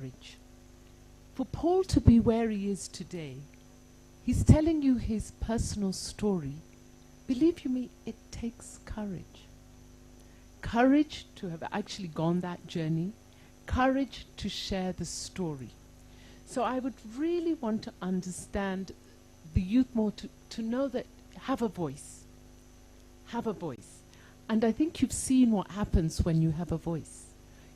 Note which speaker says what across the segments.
Speaker 1: courage. For Paul to be where he is today, he's telling you his personal story. Believe you me, it takes courage. Courage to have actually gone that journey. Courage to share the story. So I would really want to understand the youth more, to know that have a voice. Have a voice. And I think you've seen what happens when you have a voice.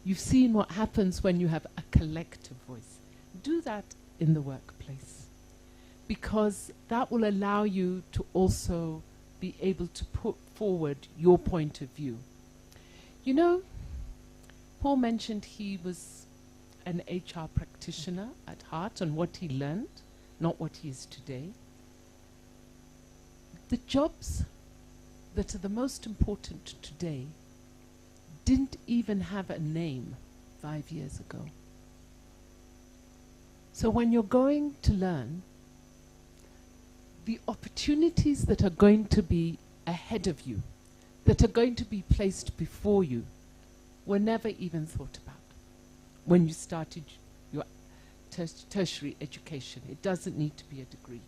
Speaker 1: You've seen what happens when you have a collective voice. Do that in the workplace, because that will allow you to also be able to put forward your point of view. You know, Paul mentioned he was an HR practitioner at heart and what he learned, not what he is today. The jobs that are the most important today didn't even have a name 5 years ago. So when you're going to learn, the opportunities that are going to be ahead of you, that are going to be placed before you, were never even thought about when you started your tertiary education. It doesn't need to be a degree.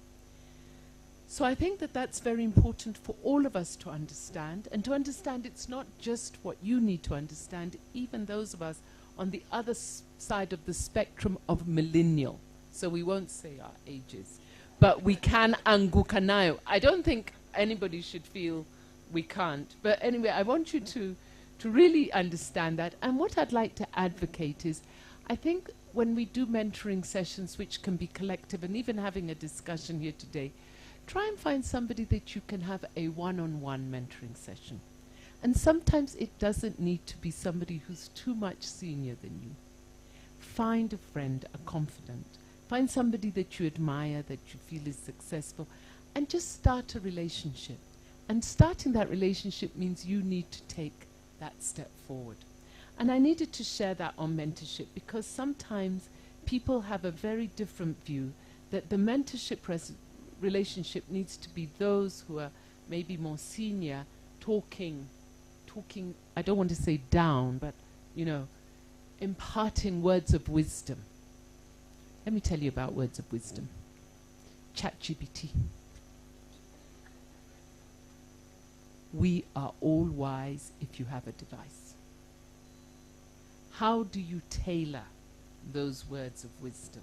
Speaker 1: So I think that that's very important for all of us to understand, and to understand it's not just what you need to understand, even those of us on the other side of the spectrum of millennial. So we won't say our ages, but we can anguka nayo. I don't think anybody should feel we can't. But anyway, I want you to really understand that. And what I'd like to advocate is, I think when we do mentoring sessions, which can be collective, and even having a discussion here today, try and find somebody that you can have a one-on-one mentoring session. And sometimes it doesn't need to be somebody who's too much senior than you. Find a friend, a confidant. Find somebody that you admire, that you feel is successful, and just start a relationship. And starting that relationship means you need to take that step forward. And I needed to share that on mentorship, because sometimes people have a very different view, that the mentorship relationship needs to be those who are maybe more senior, talking, I don't want to say down, but, you know, imparting words of wisdom. Let me tell you about words of wisdom. ChatGPT. We are all wise if you have a device. How do you tailor those words of wisdom?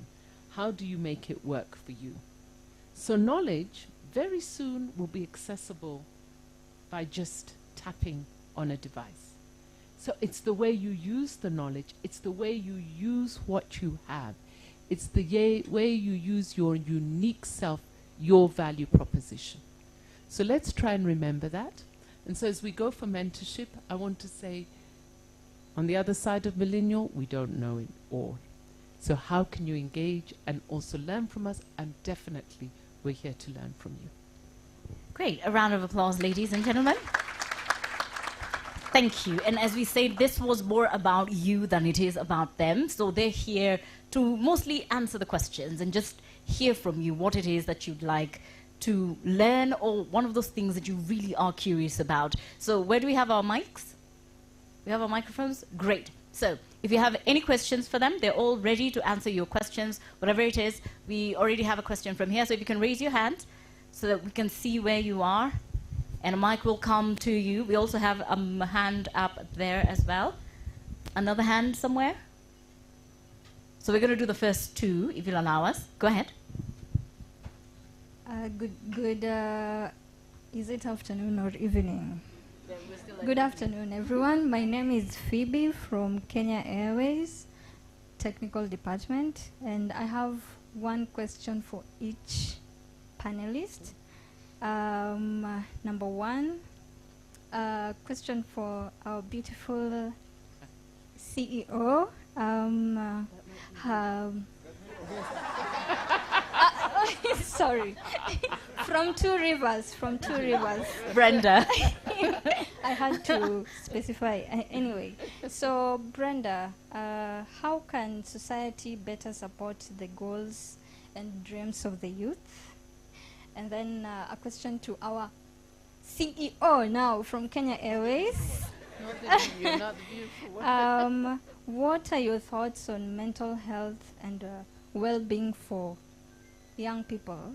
Speaker 1: How do you make it work for you? So knowledge very soon will be accessible by just tapping on a device. So it's the way you use the knowledge, it's the way you use what you have, it's the way you use your unique self, your value proposition. So let's try and remember that. And so as we go for mentorship, I want to say, on the other side of millennial, we don't know it all. So how can you engage and also learn from us? And definitely, we're here to learn from you.
Speaker 2: Great. A round of applause, ladies and gentlemen. Thank you. And as we said, this was more about you than it is about them. So they're here to mostly answer the questions and just hear from you what it is that you'd like to learn, or one of those things that you really are curious about. So where do we have our mics? We have our microphones? Great. So if you have any questions for them, they're all ready to answer your questions, whatever it is. We already have a question from here, so if you can raise your hand so that we can see where you are, and a mic will come to you. We also have a hand up there as well. Another hand somewhere? So we're going to do the first two, if you'll allow us. Go ahead.
Speaker 3: Is it afternoon or evening? Good afternoon, everyone. My name is Phoebe from Kenya Airways, Technical Department, and I have one question for each panelist. Number one, question for our beautiful CEO. Sorry, from Two Rivers.
Speaker 2: Brenda.
Speaker 3: I had to specify. Anyway, so Brenda, how can society better support the goals and dreams of the youth? And then a question to our CEO now from Kenya Airways.
Speaker 1: You're not the beautiful one.
Speaker 3: what are your thoughts on mental health and well-being for young people?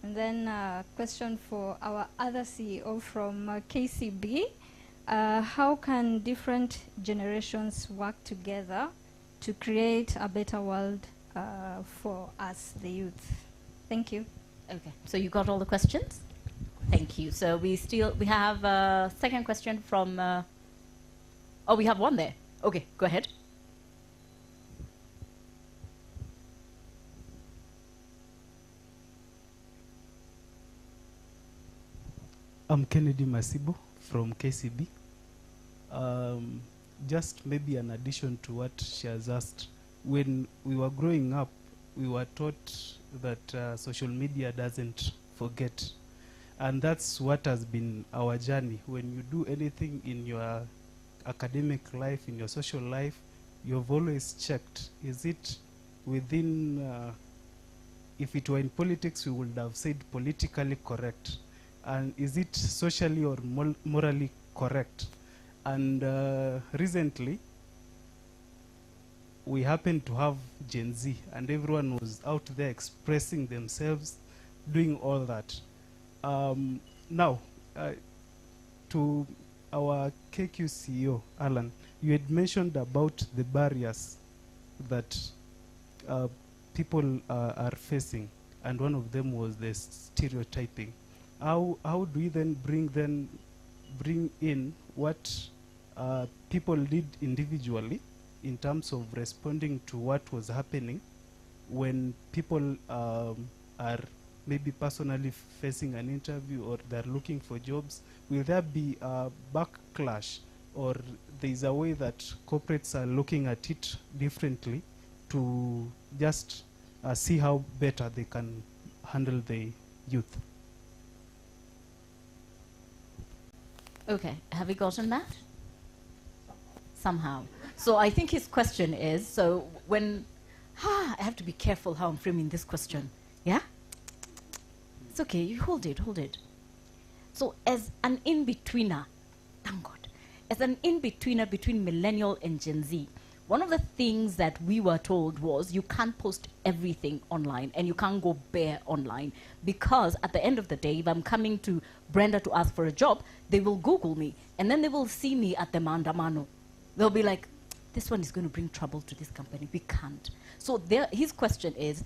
Speaker 3: And then a question for our other CEO from KCB. How can different generations work together to create a better world for us, the youth? Thank you.
Speaker 2: Okay, so you got all the questions? Thank you. So we have a second question from, oh, we have one there. Okay, go ahead.
Speaker 4: I'm Kennedy Masibo from KCB. Just maybe an addition to what she has asked. When we were growing up, we were taught that social media doesn't forget. And that's what has been our journey. When you do anything in your academic life, in your social life, you've always checked, is it within, if it were in politics, we would have said politically correct. And is it socially or morally correct? And recently, we happened to have Gen Z, and everyone was out there expressing themselves, doing all that. Now, to our KQ CEO, Alan, you had mentioned about the barriers that people are facing, and one of them was the stereotyping. How do we then bring in what people did individually in terms of responding to what was happening when people are maybe personally facing an interview or they're looking for jobs? Will there be a backlash, or there's a way that corporates are looking at it differently to just see how better they can handle the youth?
Speaker 2: Okay, have we gotten that? Somehow. So I think his question is, so when, I have to be careful how I'm framing this question. Yeah? It's okay, you hold it. So as an in-betweener, thank God, as an in-betweener between millennial and Gen Z, one of the things that we were told was you can't post everything online and you can't go bare online, because at the end of the day, if I'm coming to Brenda to ask for a job, they will Google me and then they will see me at the Mandamano. They'll be like, this one is going to bring trouble to this company. We can't. So his question is,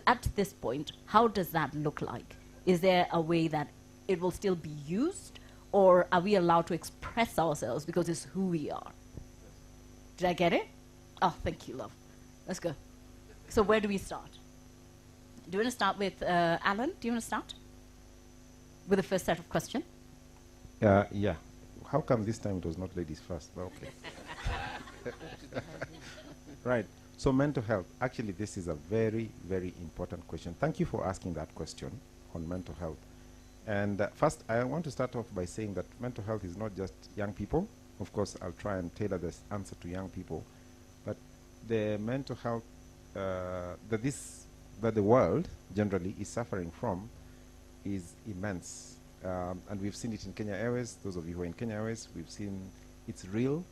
Speaker 2: at this point, how does that look like? Is there a way that it will still be used, or are we allowed to express ourselves because it's who we are? Did I get it? Oh, thank you, love. Let's go. So where do we start? Do you want to start with Alan? Do you want to start with the first set of questions?
Speaker 5: Yeah. How come this time it was not ladies first? But okay. Right. So mental health. Actually, this is a very, very important question. Thank you for asking that question on mental health. And first, I want to start off by saying that mental health is not just young people. Of course, I'll try and tailor this answer to young people. But the mental health that the world generally is suffering from is immense. And we've seen it in Kenya Airways. Those of you who are in Kenya Airways, we've seen it's real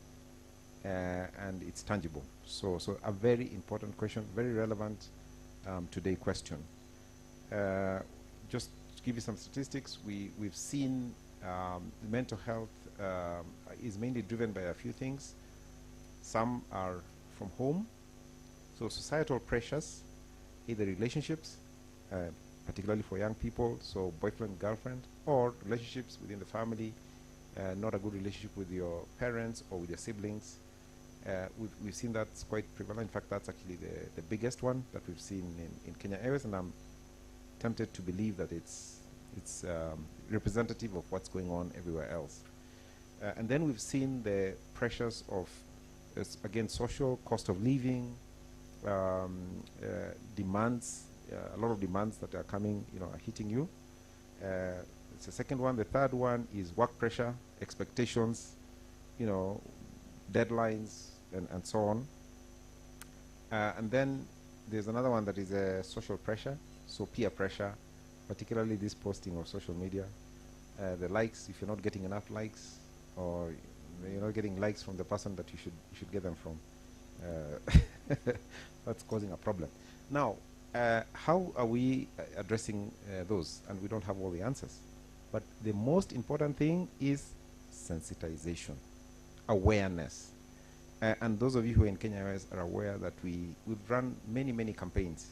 Speaker 5: and it's tangible. So a very important question, very relevant today question. Just to give you some statistics, we've seen mental health is mainly driven by a few things. Some are from home, so societal pressures, either relationships, particularly for young people, so boyfriend, girlfriend, or relationships within the family, not a good relationship with your parents or with your siblings. We've seen that's quite prevalent. In fact, that's actually the biggest one that we've seen in Kenya Airways, and I'm tempted to believe that it's representative of what's going on everywhere else. And then we've seen the pressures of, again, social cost of living, demands, a lot of demands that are coming, are hitting you. It's the second one. The third one is work pressure, expectations, deadlines, and so on. And then there's another one that is social pressure, so peer pressure, particularly this posting of social media. The likes, if you're not getting enough likes, or You're not getting likes from the person that you should get them from. That's causing a problem. Now, how are we addressing those? And we don't have all the answers. But the most important thing is sensitization, awareness. And those of you who are in Kenya Airways are aware that we've run many, many campaigns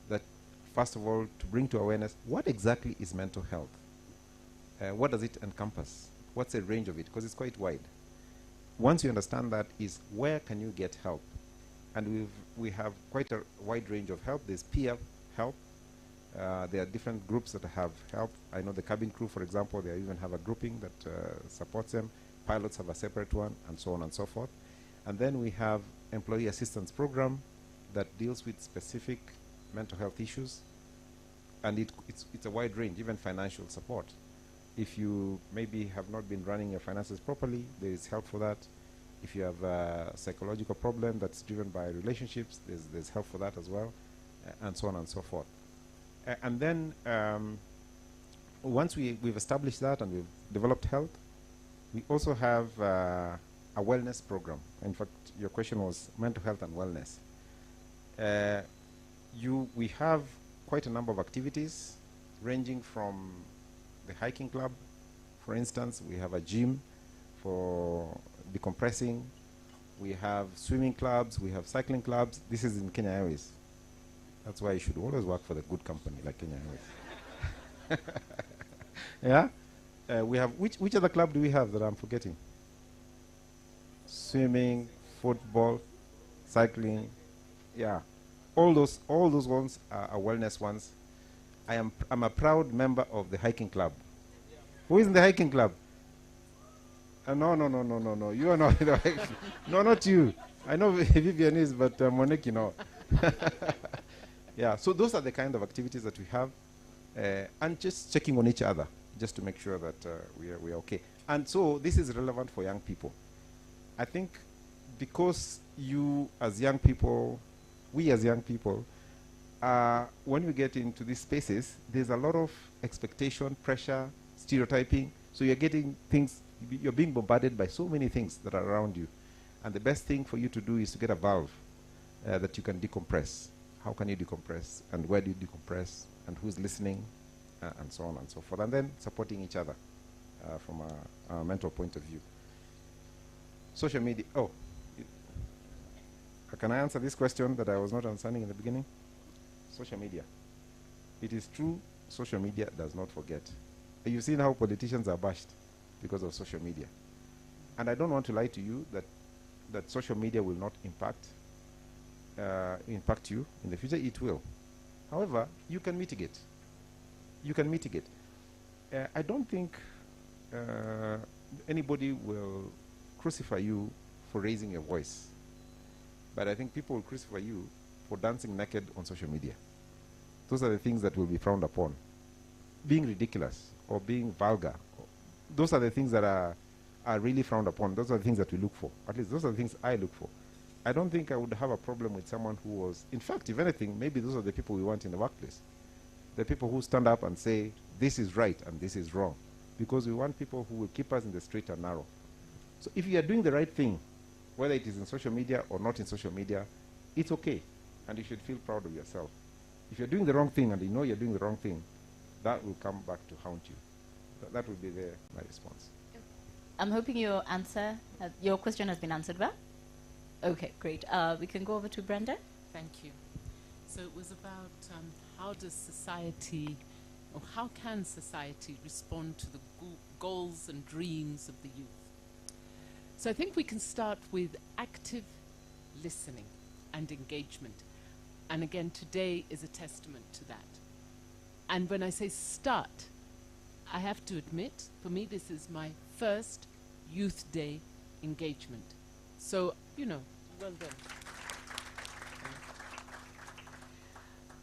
Speaker 5: that, first of all, to bring to awareness, what exactly is mental health? What does it encompass? What's the range of it? Because it's quite wide. Once you understand that, is where can you get help? And we have quite a wide range of help. There's peer help. There are different groups that have help. I know the cabin crew, for example, they even have a grouping that supports them. Pilots have a separate one, and so on and so forth. And then we have employee assistance program that deals with specific mental health issues. And it's a wide range, even financial support. If you maybe have not been running your finances properly, there is help for that. If you have a psychological problem that's driven by relationships, there's help for that as well, and so on and so forth. And then once we've established that and we've developed health, we also have a wellness program. In fact, your question was mental health and wellness. We have quite a number of activities ranging from the hiking club. For instance, we have a gym for decompressing. We have swimming clubs. We have cycling clubs. This is in Kenya Airways. That's why you should always work for the good company like Kenya Airways. Yeah? We have, which other club do we have that I'm forgetting? Swimming, football, cycling. Yeah. All those ones are wellness ones. I'm a proud member of the hiking club. Who is in the hiking club? No. You are not. No, not you. I know Vivian is, but Monique, no. Yeah, so those are the kind of activities that we have. And just checking on each other, just to make sure that we are okay. And so this is relevant for young people. I think because you as young people, we as young people, when we get into these spaces, there's a lot of expectation, pressure, stereotyping. So you're getting things, you're being bombarded by so many things that are around you. And the best thing for you to do is to get a valve that you can decompress. How can you decompress? And where do you decompress? And who's listening? And so on and so forth. And then supporting each other from a mental point of view. Social media. Oh, can I answer this question that I was not answering in the beginning? Social media. It is true, social media does not forget. You've seen how politicians are bashed because of social media. And I don't want to lie to you that social media will not impact you in the future. It will. However, you can mitigate. You can mitigate. I don't think anybody will crucify you for raising your voice. But I think people will crucify you for dancing naked on social media. Those are the things that will be frowned upon. Being ridiculous or being vulgar, those are the things that are really frowned upon. Those are the things that we look for. At least those are the things I look for. I don't think I would have a problem with someone who was, in fact, if anything, maybe those are the people we want in the workplace. The people who stand up and say, this is right and this is wrong. Because we want people who will keep us in the straight and narrow. So if you are doing the right thing, whether it is in social media or not in social media, it's okay. And you should feel proud of yourself. If you're doing the wrong thing and you know you're doing the wrong thing, that will come back to haunt you. That would be my response.
Speaker 2: I'm hoping your question has been answered well. Okay, great. We can go over to Brenda.
Speaker 1: Thank you. So it was about how does society, or how can society respond to the goals and dreams of the youth? So I think we can start with active listening and engagement. And again, today is a testament to that. And when I say start, I have to admit, for me, this is my first Youth Day engagement. So, well done.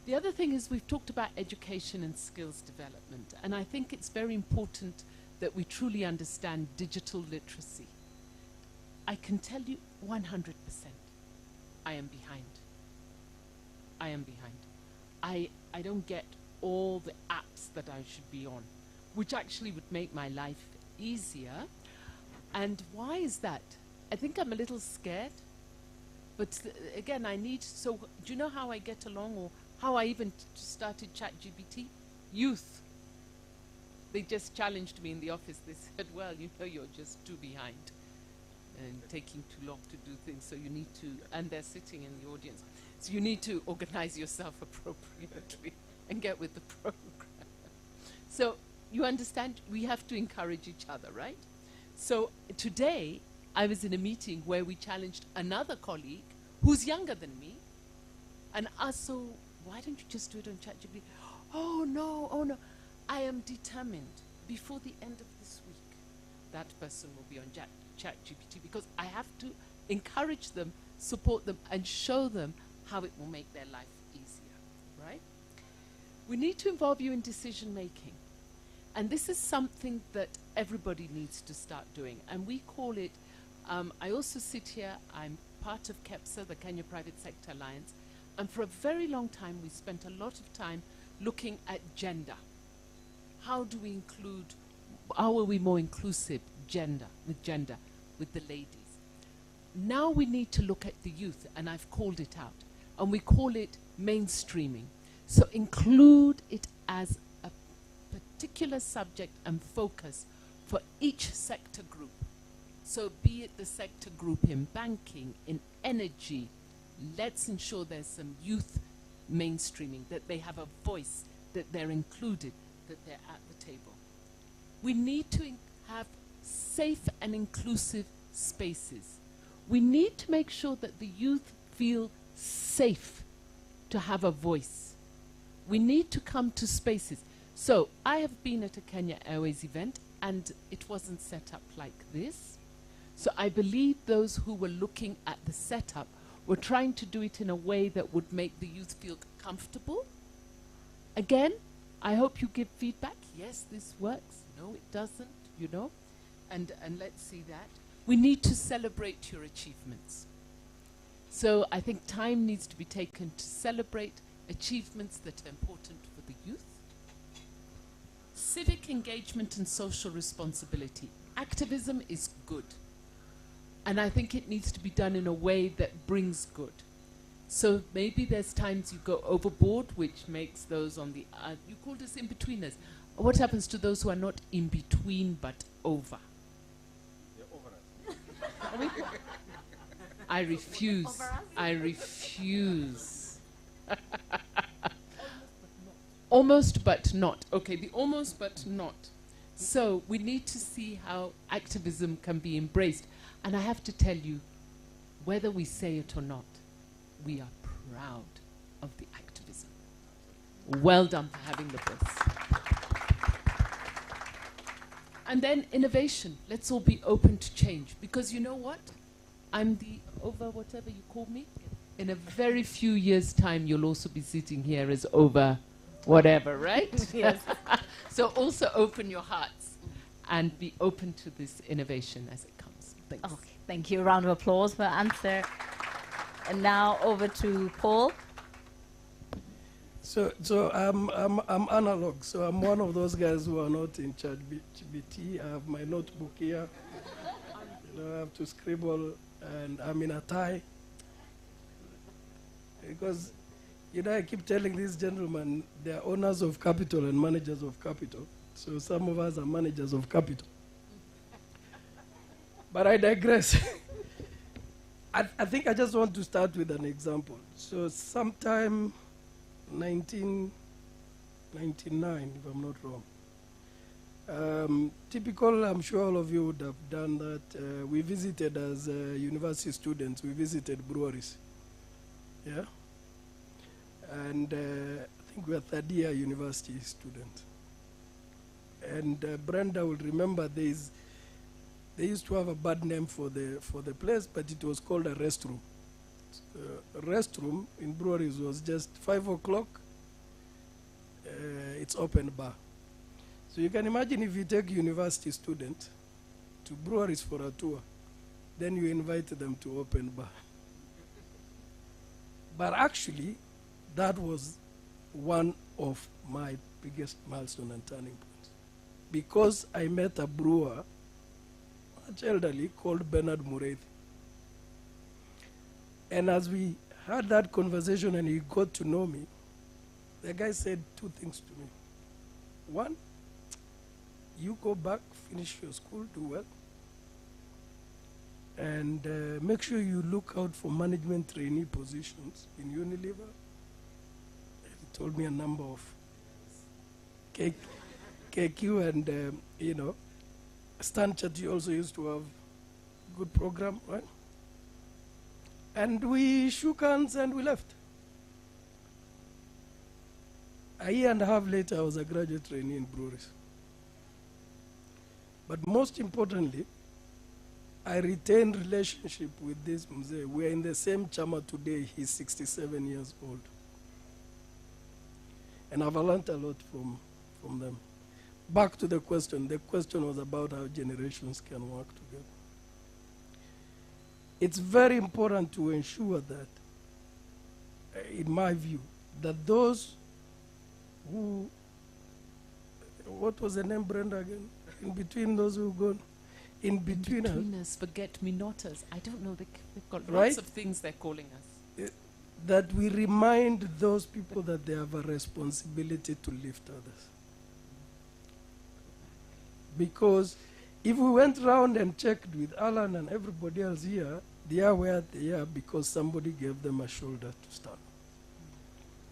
Speaker 1: The other thing is we've talked about education and skills development, and I think it's very important that we truly understand digital literacy. I can tell you 100%, I am behind. I am behind. I don't get all the apps that I should be on, which actually would make my life easier. And why is that? I think I'm a little scared. But again, so do you know how I get along, or how I even started ChatGPT? Youth. They just challenged me in the office. They said, well, you know, you're just too behind and taking too long to do things, so you need to, and they're sitting in the audience, so you need to organize yourself appropriately and get with the program. So you understand, we have to encourage each other, right? So today, I was in a meeting where we challenged another colleague who's younger than me, and asked, so why don't you just do it on ChatGPT? Oh no, I am determined before the end of this week that person will be on ChatGPT, because I have to encourage them, support them, and show them how it will make their life easier, right? We need to involve you in decision making. And this is something that everybody needs to start doing. And we call it, I also sit here, I'm part of KEPSA, the Kenya Private Sector Alliance, and for a very long time we spent a lot of time looking at gender. How do we include, how are we more inclusive with the ladies? Now we need to look at the youth, and I've called it out, and we call it mainstreaming. So include it as a particular subject and focus for each sector group. So be it the sector group in banking, in energy, let's ensure there's some youth mainstreaming, that they have a voice, that they're included, that they're at the table. We need to have safe and inclusive spaces. We need to make sure that the youth feel safe to have a voice. We need to come to spaces. So I have been at a Kenya Airways event, and it wasn't set up like this. So I believe those who were looking at the setup were trying to do it in a way that would make the youth feel comfortable. Again, I hope you give feedback. Yes, this works. No, it doesn't, you know. And let's see that. We need to celebrate your achievements. So I think time needs to be taken to celebrate achievements that are important for the youth. Civic engagement and social responsibility. Activism is good. And I think it needs to be done in a way that brings good. So maybe there's times you go overboard, which makes those on the, you called us in-betweeners. What happens to those who are not in between but over? They're over us. I refuse. I refuse. Almost but not. Okay, the almost but not. So we need to see how activism can be embraced. And I have to tell you, whether we say it or not, we are proud of the activism. Well done for having the voice. And then innovation. Let's all be open to change. Because you know what? I'm the over whatever you call me. In a very few years' time, you'll also be sitting here as over whatever, right?
Speaker 2: Yes.
Speaker 1: So also open your hearts and be open to this innovation as it comes. Thanks.
Speaker 2: Okay, thank you. Round of applause for answer. And now over to Paul.
Speaker 6: So I'm analog. So I'm one of those guys who are not in ChatGPT. I have my notebook here. You know, I have to scribble, and I'm in a tie. Because, you know, I keep telling these gentlemen, they are owners of capital and managers of capital. So some of us are managers of capital. But I digress. I think I just want to start with an example. So sometime 1999, if I'm not wrong. Typical, I'm sure all of you would have done that. We visited as university students, we visited breweries. Yeah? And I think we are third year university students. And Brenda will remember they used to have a bad name for the place, but it was called a restroom. A restroom in breweries was just 5 o'clock, it's open bar. So you can imagine if you take university students to breweries for a tour, then you invite them to open bar. But actually, that was one of my biggest milestone and turning points. Because I met a brewer, such elderly called Bernard Mureithi. And as we had that conversation and he got to know me, the guy said two things to me. One, you go back, finish your school, do well, and make sure you look out for management trainee positions in Unilever. He told me a number of KQ and, you know, Stanchart. You also used to have good program, right? And we shook hands and we left. A year and a half later, I was a graduate trainee in breweries. But most importantly, I retained relationship with this mzee. We are in the same chama today. He's 67 years old. And I've learned a lot from them. Back to the question. The question was about how generations can work together. It's very important to ensure that, in my view, that those who, what was the name, Brenda, again? In between those who go, in between
Speaker 1: us, forget-me-notters. I don't know, they've got
Speaker 6: right?
Speaker 1: lots of things they're calling us.
Speaker 6: That we remind those people that they have a responsibility to lift others. Because if we went around and checked with Alan and everybody else here, they are where they are because somebody gave them a shoulder to stand.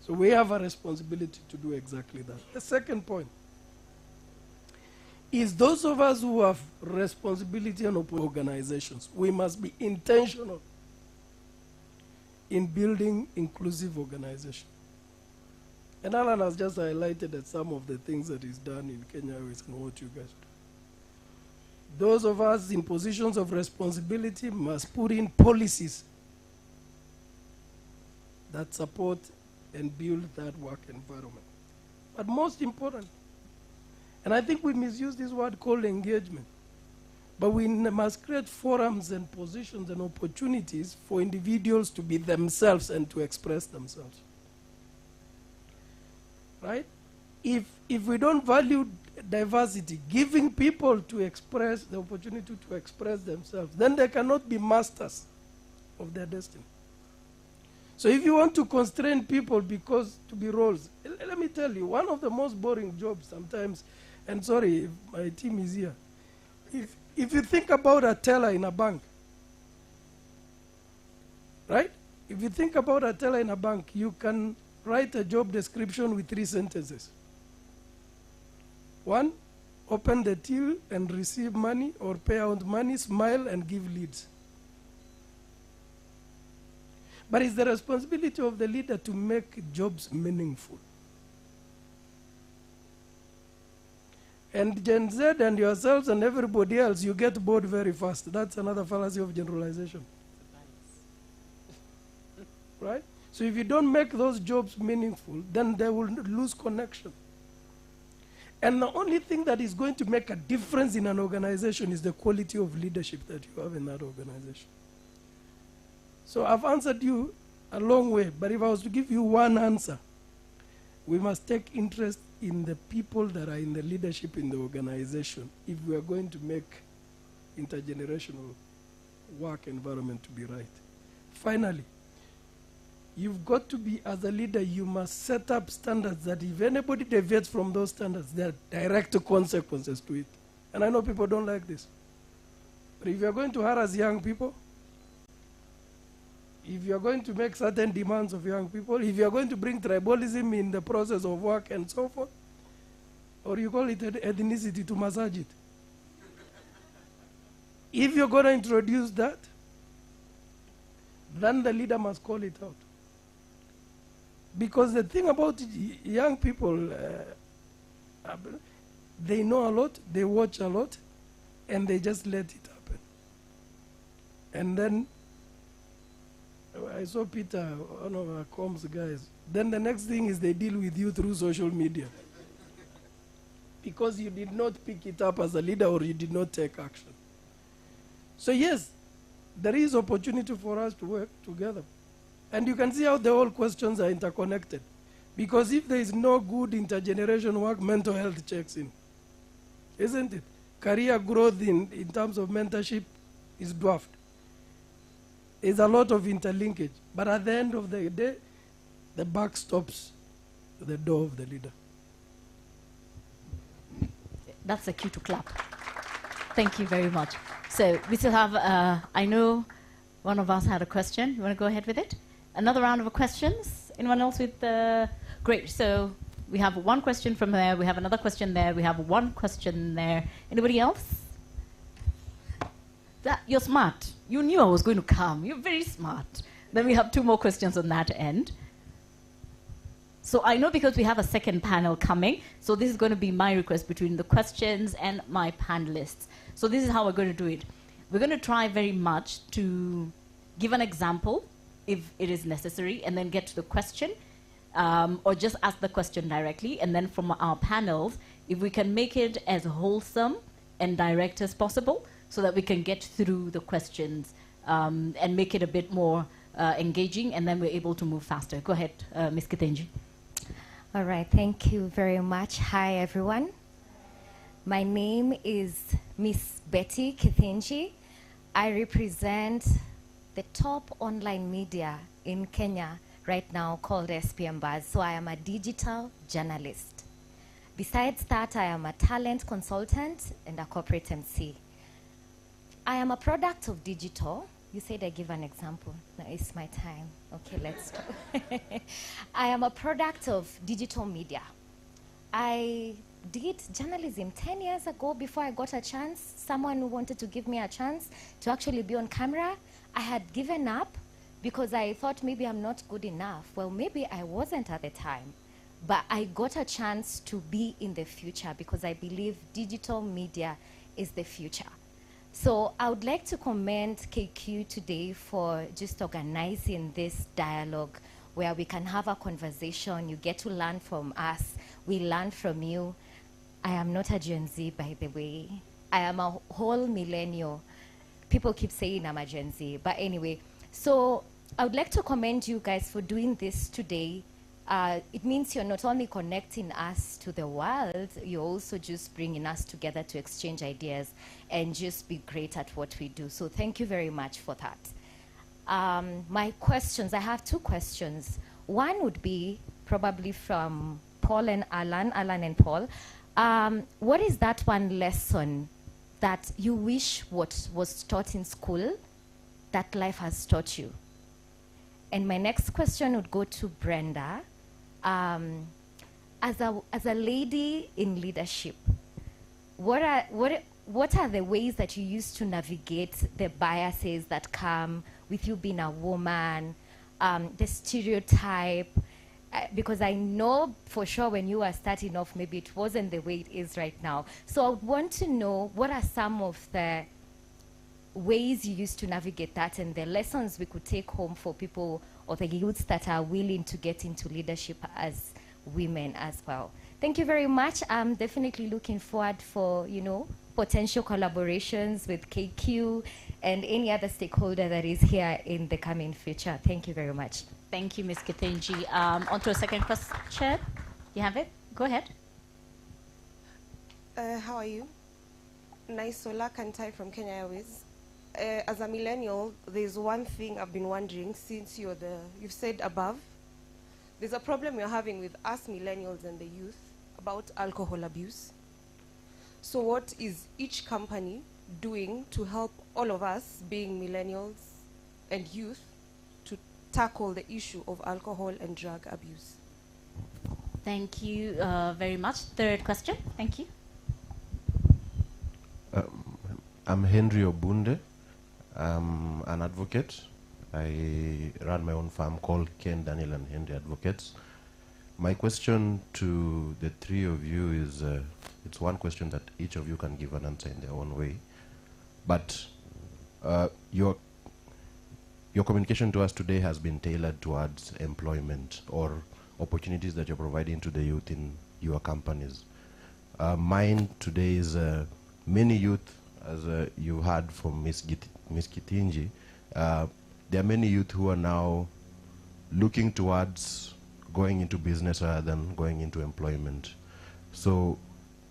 Speaker 6: So we have a responsibility to do exactly that. The second point is those of us who have responsibility on organizations, we must be intentional in building inclusive organization. And Alan has just highlighted that some of the things that is done in Kenya Airways and what you guys do. Those of us in positions of responsibility must put in policies that support and build that work environment. But most important, and I think we misuse this word called engagement, but we must create forums and positions and opportunities for individuals to be themselves and to express themselves. Right? If we don't value diversity, giving people to express the opportunity to express themselves, then they cannot be masters of their destiny. So if you want to constrain people because to be roles, let me tell you, one of the most boring jobs sometimes, and sorry if my team is here, if you think about a teller in a bank, right? If you think about a teller in a bank, you can write a job description with 3 sentences. 1, open the till and receive money or pay out money, smile and give leads. But it's the responsibility of the leader to make jobs meaningful. And Gen Z and yourselves and everybody else, you get bored very fast. That's another fallacy of generalization. Right? So if you don't make those jobs meaningful, then they will lose connection. And the only thing that is going to make a difference in an organization is the quality of leadership that you have in that organization. So I've answered you a long way, but if I was to give you one answer, we must take interest in the people that are in the leadership in the organization if we are going to make intergenerational work environment to be right. Finally, you've got to be, as a leader, you must set up standards that if anybody deviates from those standards, there are direct consequences to it. And I know people don't like this. But if you're going to harass young people, if you're going to make certain demands of young people, if you're going to bring tribalism in the process of work and so forth, or you call it ethnicity to massage it. If you're going to introduce that, then the leader must call it out. Because the thing about young people, they know a lot, they watch a lot, and they just let it happen. And then, I saw Peter, one of our comms guys, then the next thing is they deal with you through social media. Because you did not pick it up as a leader or you did not take action. So yes, there is opportunity for us to work together. And you can see how the whole questions are interconnected. Because if there is no good intergenerational work, mental health checks in. Isn't it? career growth in terms of mentorship is dwarfed. There's a lot of interlinkage, but at the end of the day, the buck stops at the door of the leader.
Speaker 2: That's a cue to clap. Thank you very much. So we still have, I know one of us had a question. You want to go ahead with it? Another round of questions? Anyone else with, great. So we have one question from there. We have another question there. We have one question there. Anybody else? You're smart. You knew I was going to come. You're very smart. Then we have two more questions on that end. So I know because we have a second panel coming, so this is going to be my request between the questions and my panelists. So this is how we're going to do it. We're going to try very much to give an example, if it is necessary, and then get to the question, or just ask the question directly, and then from our panels, if we can make it as wholesome and direct as possible, so that we can get through the questions and make it a bit more engaging, and then we're able to move faster. Go ahead, Ms. Kithenji.
Speaker 7: All right, thank you very much. Hi, everyone. My name is Miss Betty Kithenji. I represent the top online media in Kenya right now called SPM Buzz. So I am a digital journalist. Besides that, I am a talent consultant and a corporate MC. I am a product of digital. You said I give an example. Now it's my time. Okay, let's go. I am a product of digital media. I did journalism 10 years ago before I got a chance. Someone who wanted to give me a chance to actually be on camera. I had given up because I thought maybe I'm not good enough. Well, maybe I wasn't at the time. But I got a chance to be in the future because I believe digital media is the future. So I would like to commend KQ today for just organizing this dialogue where we can have a conversation. You get to learn from us. We learn from you. I am not a Gen Z, by the way. I am a whole millennial. People keep saying I'm a Gen Z. But anyway, so I would like to commend you guys for doing this today. It means you're not only connecting us to the world, you're also just bringing us together to exchange ideas and just be great at what we do. So thank you very much for that. My questions, I have two questions. One would be probably from Paul and Alan and Paul. What is that one lesson that you wish what was taught in school that life has taught you? And my next question would go to Brenda. As a lady in leadership, what are the ways that you use to navigate the biases that come with you being a woman, the stereotype? Because I know for sure when you were starting off, maybe it wasn't the way it is right now. So I would want to know what are some of the ways you used to navigate that and the lessons we could take home for people or the youths that are willing to get into leadership as women as well. Thank you very much. I'm definitely looking forward for, potential collaborations with KQ and any other stakeholder that is here in the coming future. Thank you very much.
Speaker 2: Thank you, Ms. Kithenji. On to a second question. You have it? Go ahead.
Speaker 8: How are you? Naisola Kantai from Kenya Airways. As a millennial, there's one thing I've been wondering since you've said above. There's a problem you're having with us millennials and the youth about alcohol abuse. So what is each company doing to help all of us, being millennials and youth, to tackle the issue of alcohol and drug abuse?
Speaker 2: Thank you very much. Third question. Thank you.
Speaker 9: I'm Henry Obunde. I'm an advocate. I run my own firm called Ken, Daniel and Henry Advocates. My question to the three of you is, it's one question that each of you can give an answer in their own way. But your communication to us today has been tailored towards employment or opportunities that you're providing to the youth in your companies. Mine today is many youth, as you heard from Ms. Kithenji, there are many youth who are now looking towards going into business rather than going into employment. So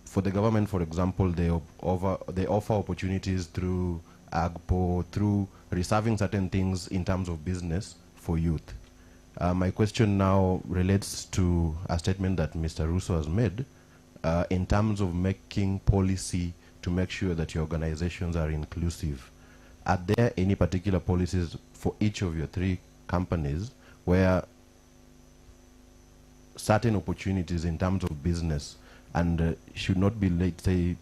Speaker 9: for the government, for example, they offer opportunities through AGPO, through reserving certain things in terms of business for youth. My question now relates to a statement that Mr. Russo has made in terms of making policy to make sure that your organizations are inclusive. Are there any particular policies for each of your 3 companies where certain opportunities in terms of business and should not be, let's say,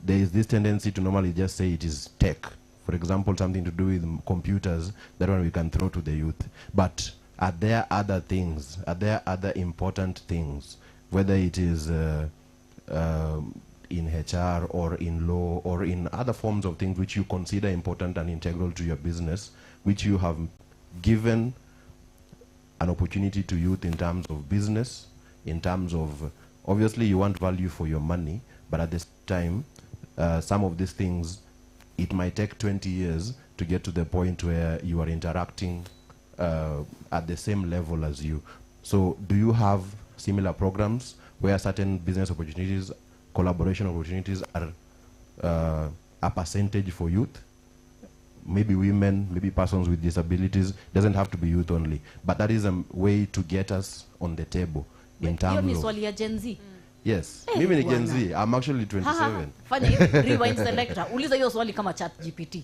Speaker 9: there is this tendency to normally just say it is tech. For example, something to do with computers, that one we can throw to the youth. But are there other things, are there other important things, whether it is in HR or in law or in other forms of things which you consider important and integral to your business, which you have given an opportunity to youth in terms of business, in terms of, obviously you want value for your money, but at this time, some of these things, it might take 20 years to get to the point where you are interacting at the same level as you. So do you have similar programs where certain business opportunities, collaboration opportunities are a percentage for youth? Maybe women, maybe persons with disabilities, doesn't have to be youth only. But that is a way to get us on the table in terms of...
Speaker 2: Gen Z.
Speaker 9: Yes, mimi ni Gen Z. I'm actually 27.
Speaker 2: Fanya hivi, rewind selector. Uliza hiyo swali kama chat GPT.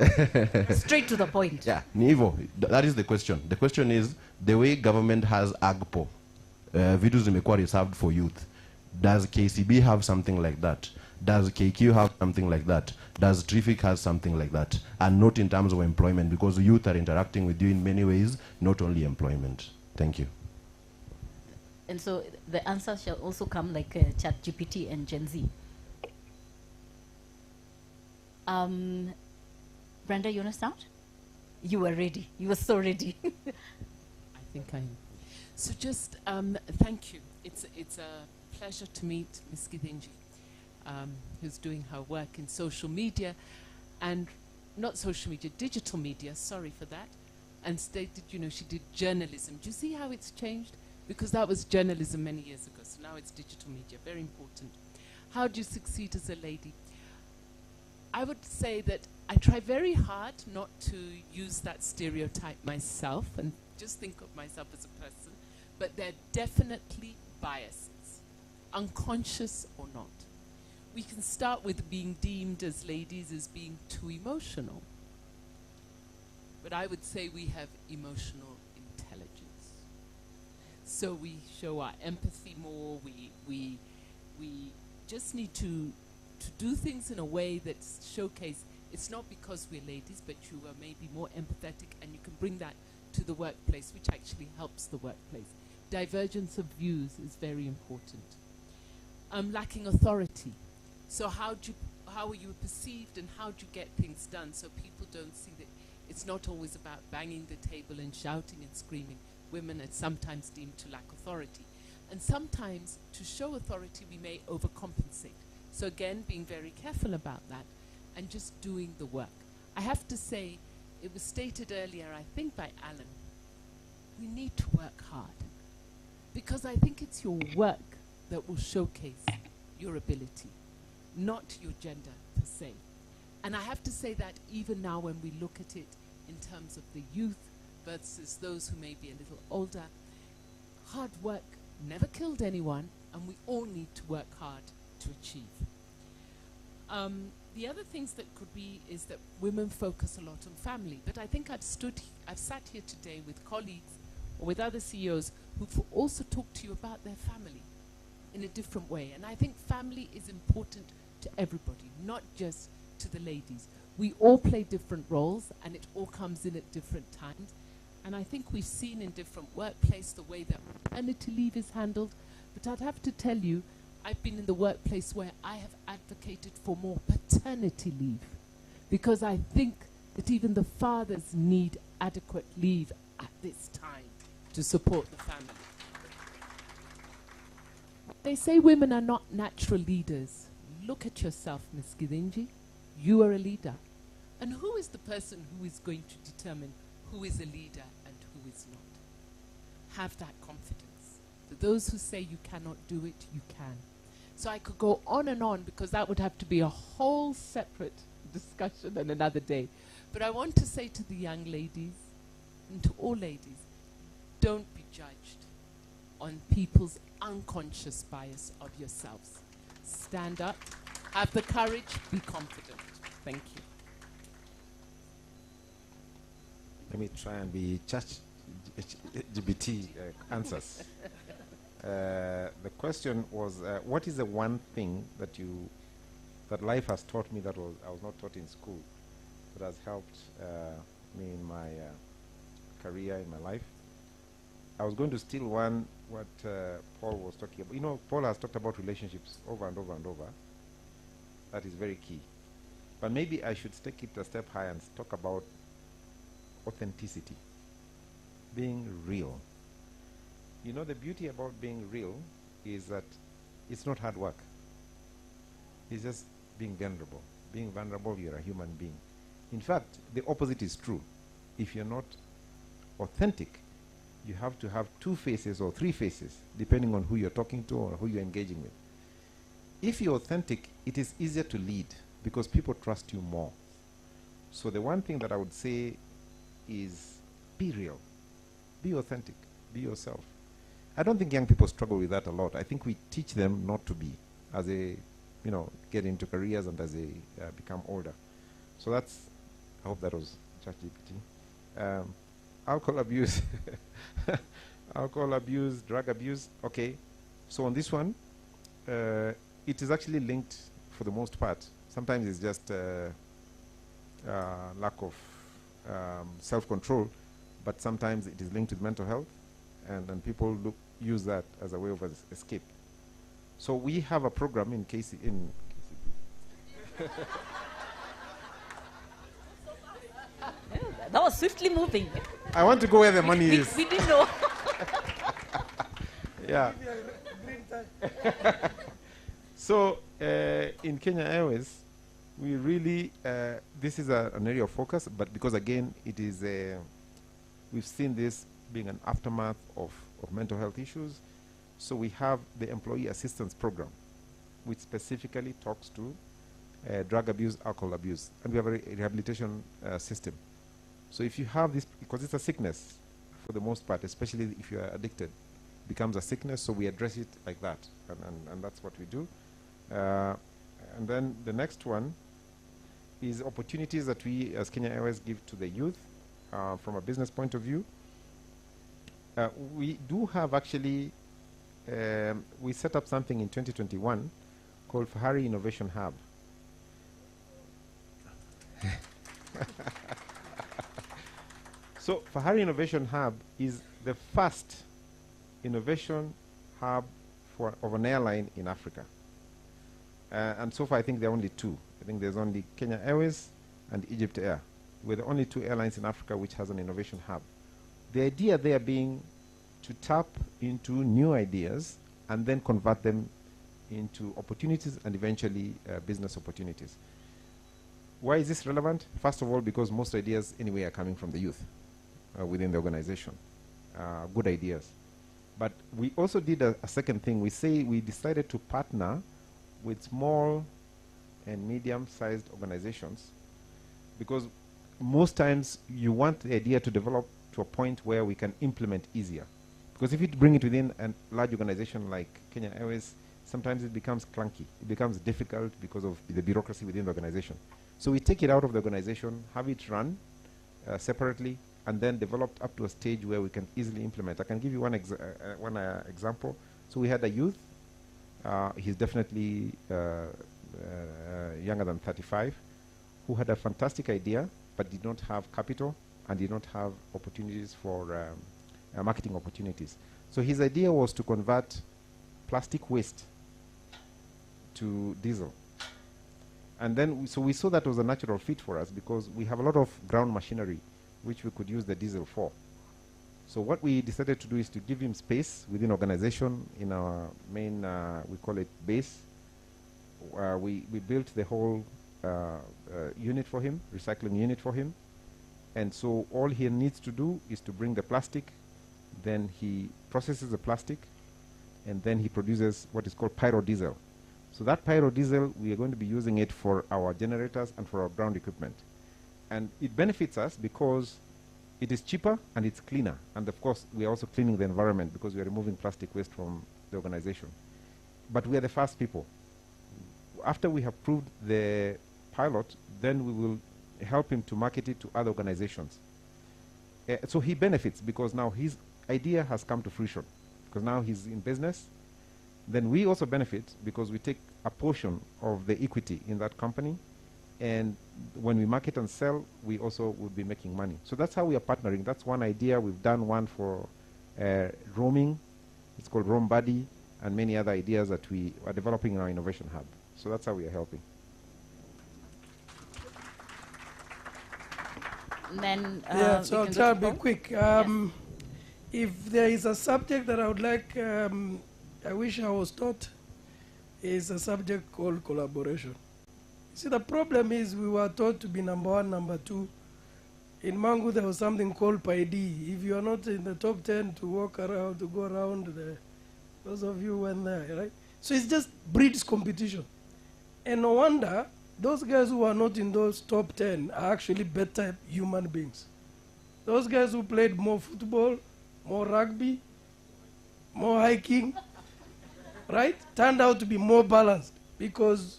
Speaker 2: Straight to the point.
Speaker 9: Yeah, ni hivyo. That is the question. The question is, the way government has AGPO, vitu zimekuwa reserved for youth. Does KCB have something like that? Does KQ have something like that? Does Traffic have something like that? And not in terms of employment, because youth are interacting with you in many ways, not only employment. Thank you.
Speaker 2: And so the answer shall also come like chat GPT and Gen Z. Brenda, you want to start? You were ready. You were so ready.
Speaker 1: I think I am. So just thank you. It's a pleasure to meet Ms. Kithinji, who's doing her work in social media, and not social media, digital media, sorry for that, and stated, you know, she did journalism. Do you see how it's changed? Because that was journalism many years ago, so now it's digital media, very important. How do you succeed as a lady? I would say that I try very hard not to use that stereotype myself and just think of myself as a person, but there are definitely biases, unconscious or not. We can start with being deemed as ladies as being too emotional, but I would say we have emotional intelligence. So we show our empathy more, we just need to do things in a way that showcase it's not because we're ladies, but you are maybe more empathetic, and you can bring that to the workplace, which actually helps the workplace. Divergence of views is very important. Lacking authority. So how are you perceived and how do you get things done so people don't see that it's not always about banging the table and shouting and screaming. Women are sometimes deemed to lack authority. And sometimes to show authority we may overcompensate. So again, being very careful about that and just doing the work. I have to say, it was stated earlier, I think by Alan, we need to work hard. Because I think it's your work that will showcase your ability, not your gender per se. And I have to say that even now when we look at it in terms of the youth versus those who may be a little older, hard work never killed anyone, and we all need to work hard to achieve. The other things that could be is that women focus a lot on family, but I think I've sat here today with colleagues or with other CEOs who've also talked to you about their family in a different way. And I think family is important to everybody, not just to the ladies. We all play different roles, and it all comes in at different times. And I think we've seen in different workplaces the way that maternity leave is handled. But I'd have to tell you, I've been in the workplace where I have advocated for more paternity leave, because I think that even the fathers need adequate leave at this time to support the family. They say women are not natural leaders. Look at yourself, Ms. Kithinji. You are a leader. And who is the person who is going to determine who is a leader and who is not? Have that confidence. To those who say you cannot do it, you can. So I could go on and on, because that would have to be a whole separate discussion and another day. But I want to say to the young ladies and to all ladies, don't be judged on people's unconscious bias of yourselves. Stand up, have the courage, be confident. Thank you.
Speaker 5: Let me try and be ChatGPT answers. The question was, what is the one thing that life has taught me that I was not taught in school, that has helped me in my career, in my life? I was going to steal what Paul was talking about. You know, Paul has talked about relationships over and over and over. That is very key. But maybe I should take it a step higher and talk about authenticity, being real. You know, the beauty about being real is that it's not hard work. It's just being vulnerable. Being vulnerable, you're a human being. In fact, the opposite is true. If you're not authentic, you have to have 2 faces or 3 faces, depending on who you're talking to or who you're engaging with. If you're authentic, it is easier to lead because people trust you more. So the one thing that I would say is be real, be authentic, be yourself. I don't think young people struggle with that a lot. I think we teach them not to be as they, get into careers and as they become older. So that's, I hope that was ChatGPT. Alcohol abuse, alcohol abuse, drug abuse. Okay, so on this one, it is actually linked for the most part. Sometimes it's just lack of self-control, but sometimes it is linked with mental health, and people use that as a way of escape. So we have a program in KCB.
Speaker 2: That was swiftly moving.
Speaker 5: I want to go where the money is.
Speaker 2: We didn't know.
Speaker 5: Yeah. So in Kenya Airways, we really, this is an area of focus, but because again, it is, we've seen this being an aftermath of mental health issues. So we have the Employee Assistance Program, which specifically talks to drug abuse, alcohol abuse, and we have a rehabilitation system. So if you have this, because it's a sickness for the most part, especially if you are addicted, it becomes a sickness, so we address it like that, and that's what we do. And then the next one is opportunities that we as Kenya Airways give to the youth from a business point of view. We do have actually, we set up something in 2021 called Fahari Innovation Hub. So Fahari Innovation Hub is the first innovation hub of an airline in Africa. And so far I think there are only 2. I think there's only Kenya Airways and Egypt Air. We're the only 2 airlines in Africa which has an innovation hub. The idea there being to tap into new ideas and then convert them into opportunities and eventually business opportunities. Why is this relevant? First of all, because most ideas anyway are coming from the youth within the organization. Good ideas. But we also did a second thing. We decided to partner with small and medium-sized organizations, because most times you want the idea to develop to a point where we can implement easier. Because if you bring it within a large organization like Kenya Airways, sometimes it becomes clunky. It becomes difficult because of the bureaucracy within the organization. So we take it out of the organization, have it run separately, and then developed up to a stage where we can easily implement. I can give you one example. So we had a youth. He's definitely younger than 35, who had a fantastic idea, but did not have capital and did not have opportunities for marketing opportunities. So his idea was to convert plastic waste to diesel. And then so we saw that was a natural fit for us, because we have a lot of ground machinery which we could use the diesel for. So what we decided to do is to give him space within organization in our main, we call it base. We built the whole unit for him, recycling unit for him. And so all he needs to do is to bring the plastic, then he processes the plastic, and then he produces what is called pyrodiesel. So that pyro-diesel, we are going to be using it for our generators and for our ground equipment. And it benefits us because it is cheaper and it's cleaner. And of course, we are also cleaning the environment because we are removing plastic waste from the organization. But we are the first people. After we have proved the pilot, then we will help him to market it to other organizations. So he benefits because now his idea has come to fruition, because now he's in business. Then we also benefit because we take a portion of the equity in that company, and when we market and sell, we also will be making money. So that's how we are partnering. That's one idea. We've done one for roaming. It's called Roam Buddy, and many other ideas that we are developing in our innovation hub. So that's how we are helping.
Speaker 2: And then
Speaker 6: yeah, so I'll try to be quick. If there is a subject that I would like, I wish I was taught, is a subject called collaboration. See, the problem is we were taught to be number one, number two. In Mangu, there was something called PID. If you are not in the top 10 to walk around, to go around, those of you went there, right? So it just breeds competition. And no wonder those guys who are not in those top 10 are actually better human beings. Those guys who played more football, more rugby, more hiking, right, turned out to be more balanced because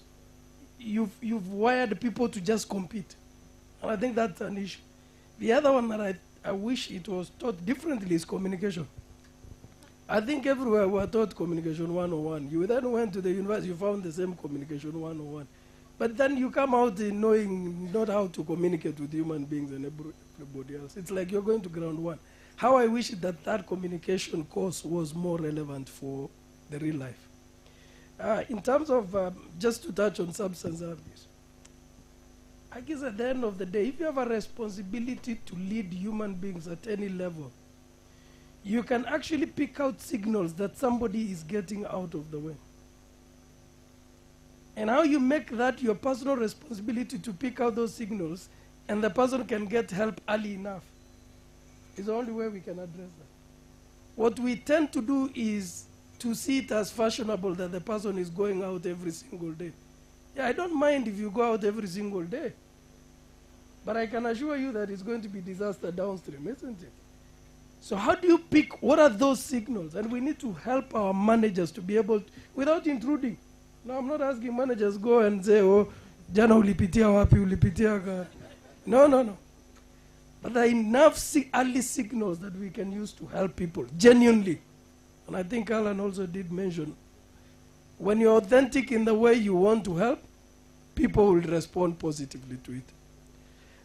Speaker 6: you've wired people to just compete. And I think that's an issue. The other one that I wish it was taught differently is communication. I think everywhere we are taught communication 101. You then went to the university, you found the same communication 101. But then you come out in knowing not how to communicate with human beings and everybody else. It's like you're going to ground one. How I wish that that communication course was more relevant for the real life. In terms of, just to touch on substance abuse, I guess at the end of the day, if you have a responsibility to lead human beings at any level, you can actually pick out signals that somebody is getting out of the way. And how you make that your personal responsibility to pick out those signals and the person can get help early enough is the only way we can address that. What we tend to do is to see it as fashionable that the person is going out every single day. Yeah, I don't mind if you go out every single day. But I can assure you that it's going to be disaster downstream, isn't it? So how do you pick, what are those signals? And we need to help our managers to be able to, without intruding. No, I'm not asking managers go and say, oh, jana ulipitia wapi, ulipitia ka. No. But there are enough early signals that we can use to help people, genuinely. And I think Alan also did mention, when you're authentic in the way you want to help, people will respond positively to it.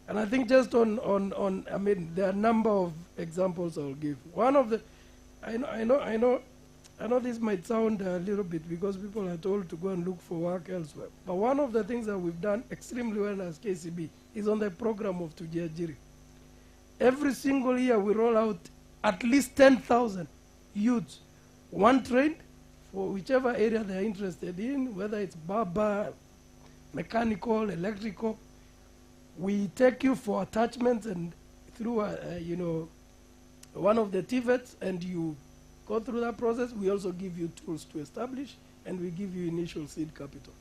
Speaker 6: And I think just I mean, there are a number of examples I'll give. One of the, I know this might sound a little bit because people are told to go and look for work elsewhere. But one of the things that we've done extremely well as KCB is on the program of Tujiajiri. Every single year we roll out at least 10,000 youths, one trained for whichever area they're interested in, whether it's barber, mechanical, electrical. We take you for attachments and through, one of the TVETs, and you go through that process. We also give you tools to establish, and we give you initial seed capital.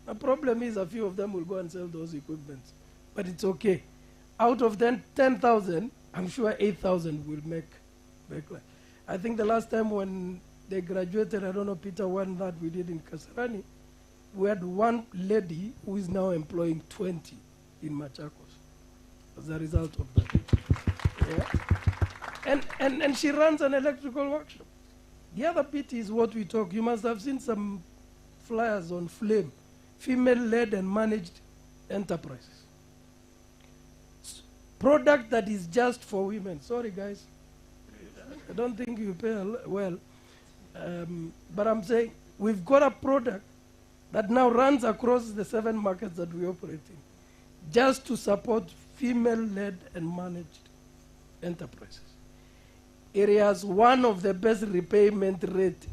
Speaker 6: The problem is a few of them will go and sell those equipments, but it's okay. Out of 10,000, I'm sure 8,000 will make life. I think the last time when they graduated, I don't know, Peter, one that we did in Kasarani, we had one lady who is now employing 20 in Machakos as a result of that. Yeah. And she runs an electrical workshop. The other bit is what we talk. You must have seen some flyers on Flame, female-led and managed enterprises. Product that is just for women. Sorry, guys. I don't think you pay well. But I'm saying we've got a product that now runs across the 7 markets that we operate in, just to support female-led and managed enterprises. It has one of the best repayment rate.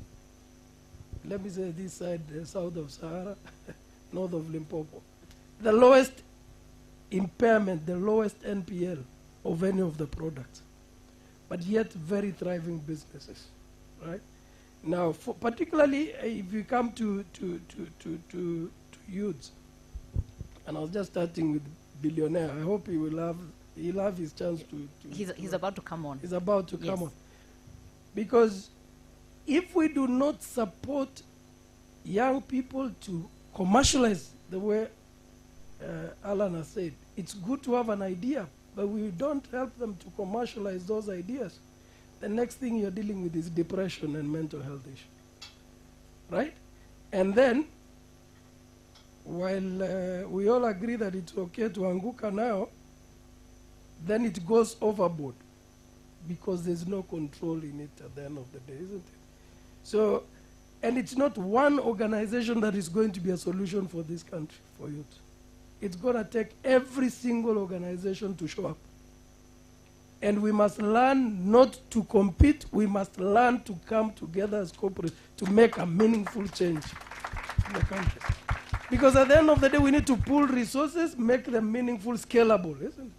Speaker 6: Let me say this side, south of Sahara, north of Limpopo. The lowest impairment, the lowest NPL of any of the products, but yet very thriving businesses, right? Now, particularly if you come to youths, and I was just starting with billionaire. I hope he'll have his chance to
Speaker 2: He's about to come on.
Speaker 6: He's about to
Speaker 2: Yes.
Speaker 6: come on. Because if we do not support young people to commercialize the way Alan has said, it's good to have an idea, but we don't help them to commercialize those ideas. The next thing you're dealing with is depression and mental health issues, right? And then, while we all agree that it's okay to anguka now, then it goes overboard because there's no control in it at the end of the day, isn't it? So, and it's not one organization that is going to be a solution for this country, for youth. It's going to take every single organization to show up. And we must learn not to compete. We must learn to come together as corporates to make a meaningful change in the country. Because at the end of the day, we need to pool resources, make them meaningful, scalable, isn't it?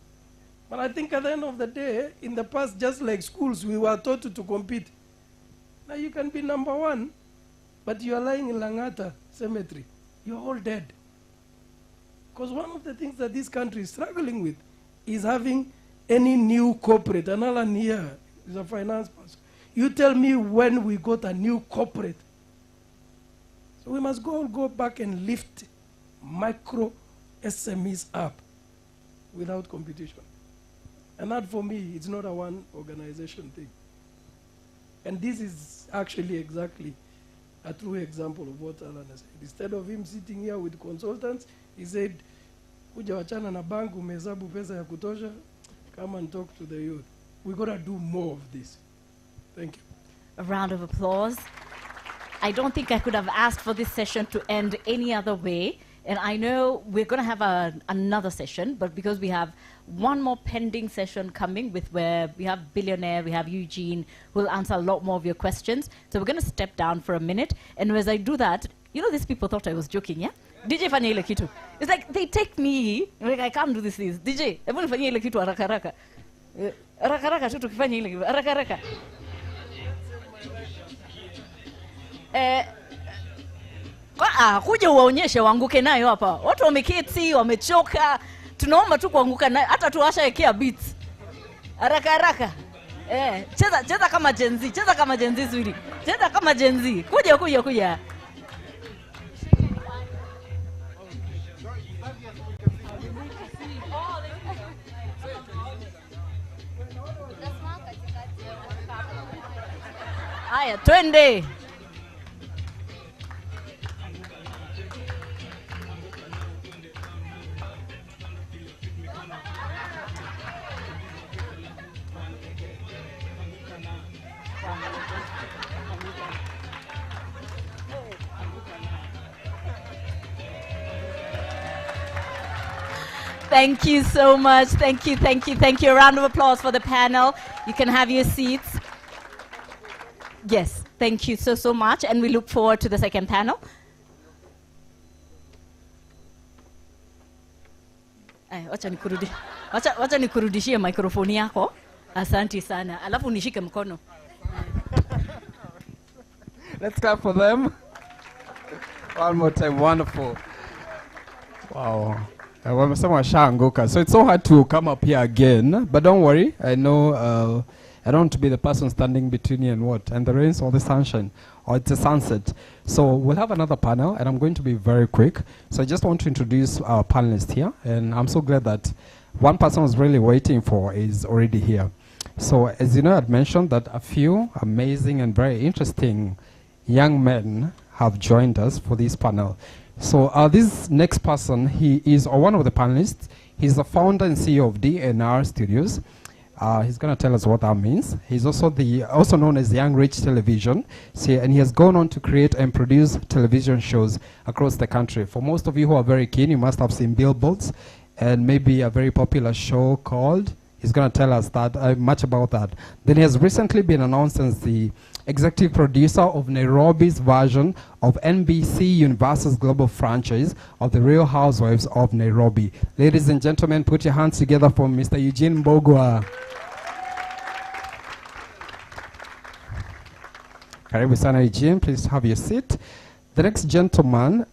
Speaker 6: But I think at the end of the day, in the past, just like schools, we were taught to compete. Now you can be number one, but you are lying in Langata Cemetery. You're all dead. Because one of the things that this country is struggling with is having any new corporate. And Alan here is a finance person. You tell me when we got a new corporate. So we must go back and lift micro SMEs up without competition. And that for me, it's not a one organization thing. And this is actually exactly a true example of what Alan has said. Instead of him sitting here with consultants, he said, kuja wachana na bank umehesabu pesa ya kutosha, come and talk to the youth. We got to do more of this. Thank you.
Speaker 2: A round of applause. I don't think I could have asked for this session to end any other way. And I know we're going to have another session, but because we have one more pending session coming with where we have Billionaire, we have Eugene, who will answer a lot more of your questions. So we're going to step down for a minute. And as I do that, you know, these people thought I was joking, yeah? DJ fanya ile kitu. It's like they take me, like I can't do this. DJ, hebu nifanyie ile kitu haraka haraka. Haraka haraka tu tukifanya ile haraka haraka. Kuja uwaonyeshe waanguke nayo hapa. Watu wameketi, wamechoka. Tunaomba tu kuanguka nayo, hata tuwashaekea beats. Haraka haraka. Cheza kama Gen Z, cheza kama Gen Z sweetie. Cheza kama Gen Z. Kuja. Haya, twende. Thank you so much. Thank you. A round of applause for the panel. You can have your seats. Yes, thank you so much. And we look forward to the second panel. Wacha nikurudishie mikrofoni yako. Asante sana. Alafu nishike mkono.
Speaker 10: Let's clap for them. One more time. Wonderful. Wow. So it's so hard to come up here again, but don't worry. I know I don't want to be the person standing between you and the rains or the sunshine, or it's a sunset. So we'll have another panel, and I'm going to be very quick. So I just want to introduce our panelists here, and I'm so glad that one person I was really waiting for is already here. So as you know, I'd mentioned that a few amazing and very interesting young men have joined us for this panel. So this next person, he is one of the panelists. He's the founder and CEO of DNR Studios. He's going to tell us what that means. He's also also known as Young Rich Television. And he has gone on to create and produce television shows across the country. For most of you who are very keen, you must have seen billboards and maybe a very popular show called. He's going to tell us that much about that. Then he has recently been announced as the executive producer of Nairobi's version of NBC Universal's global franchise of The Real Housewives of Nairobi. Ladies and gentlemen, put your hands together for Mr. Eugene Mbogwa. Karibu sana Eugene, please have your seat. The next gentleman,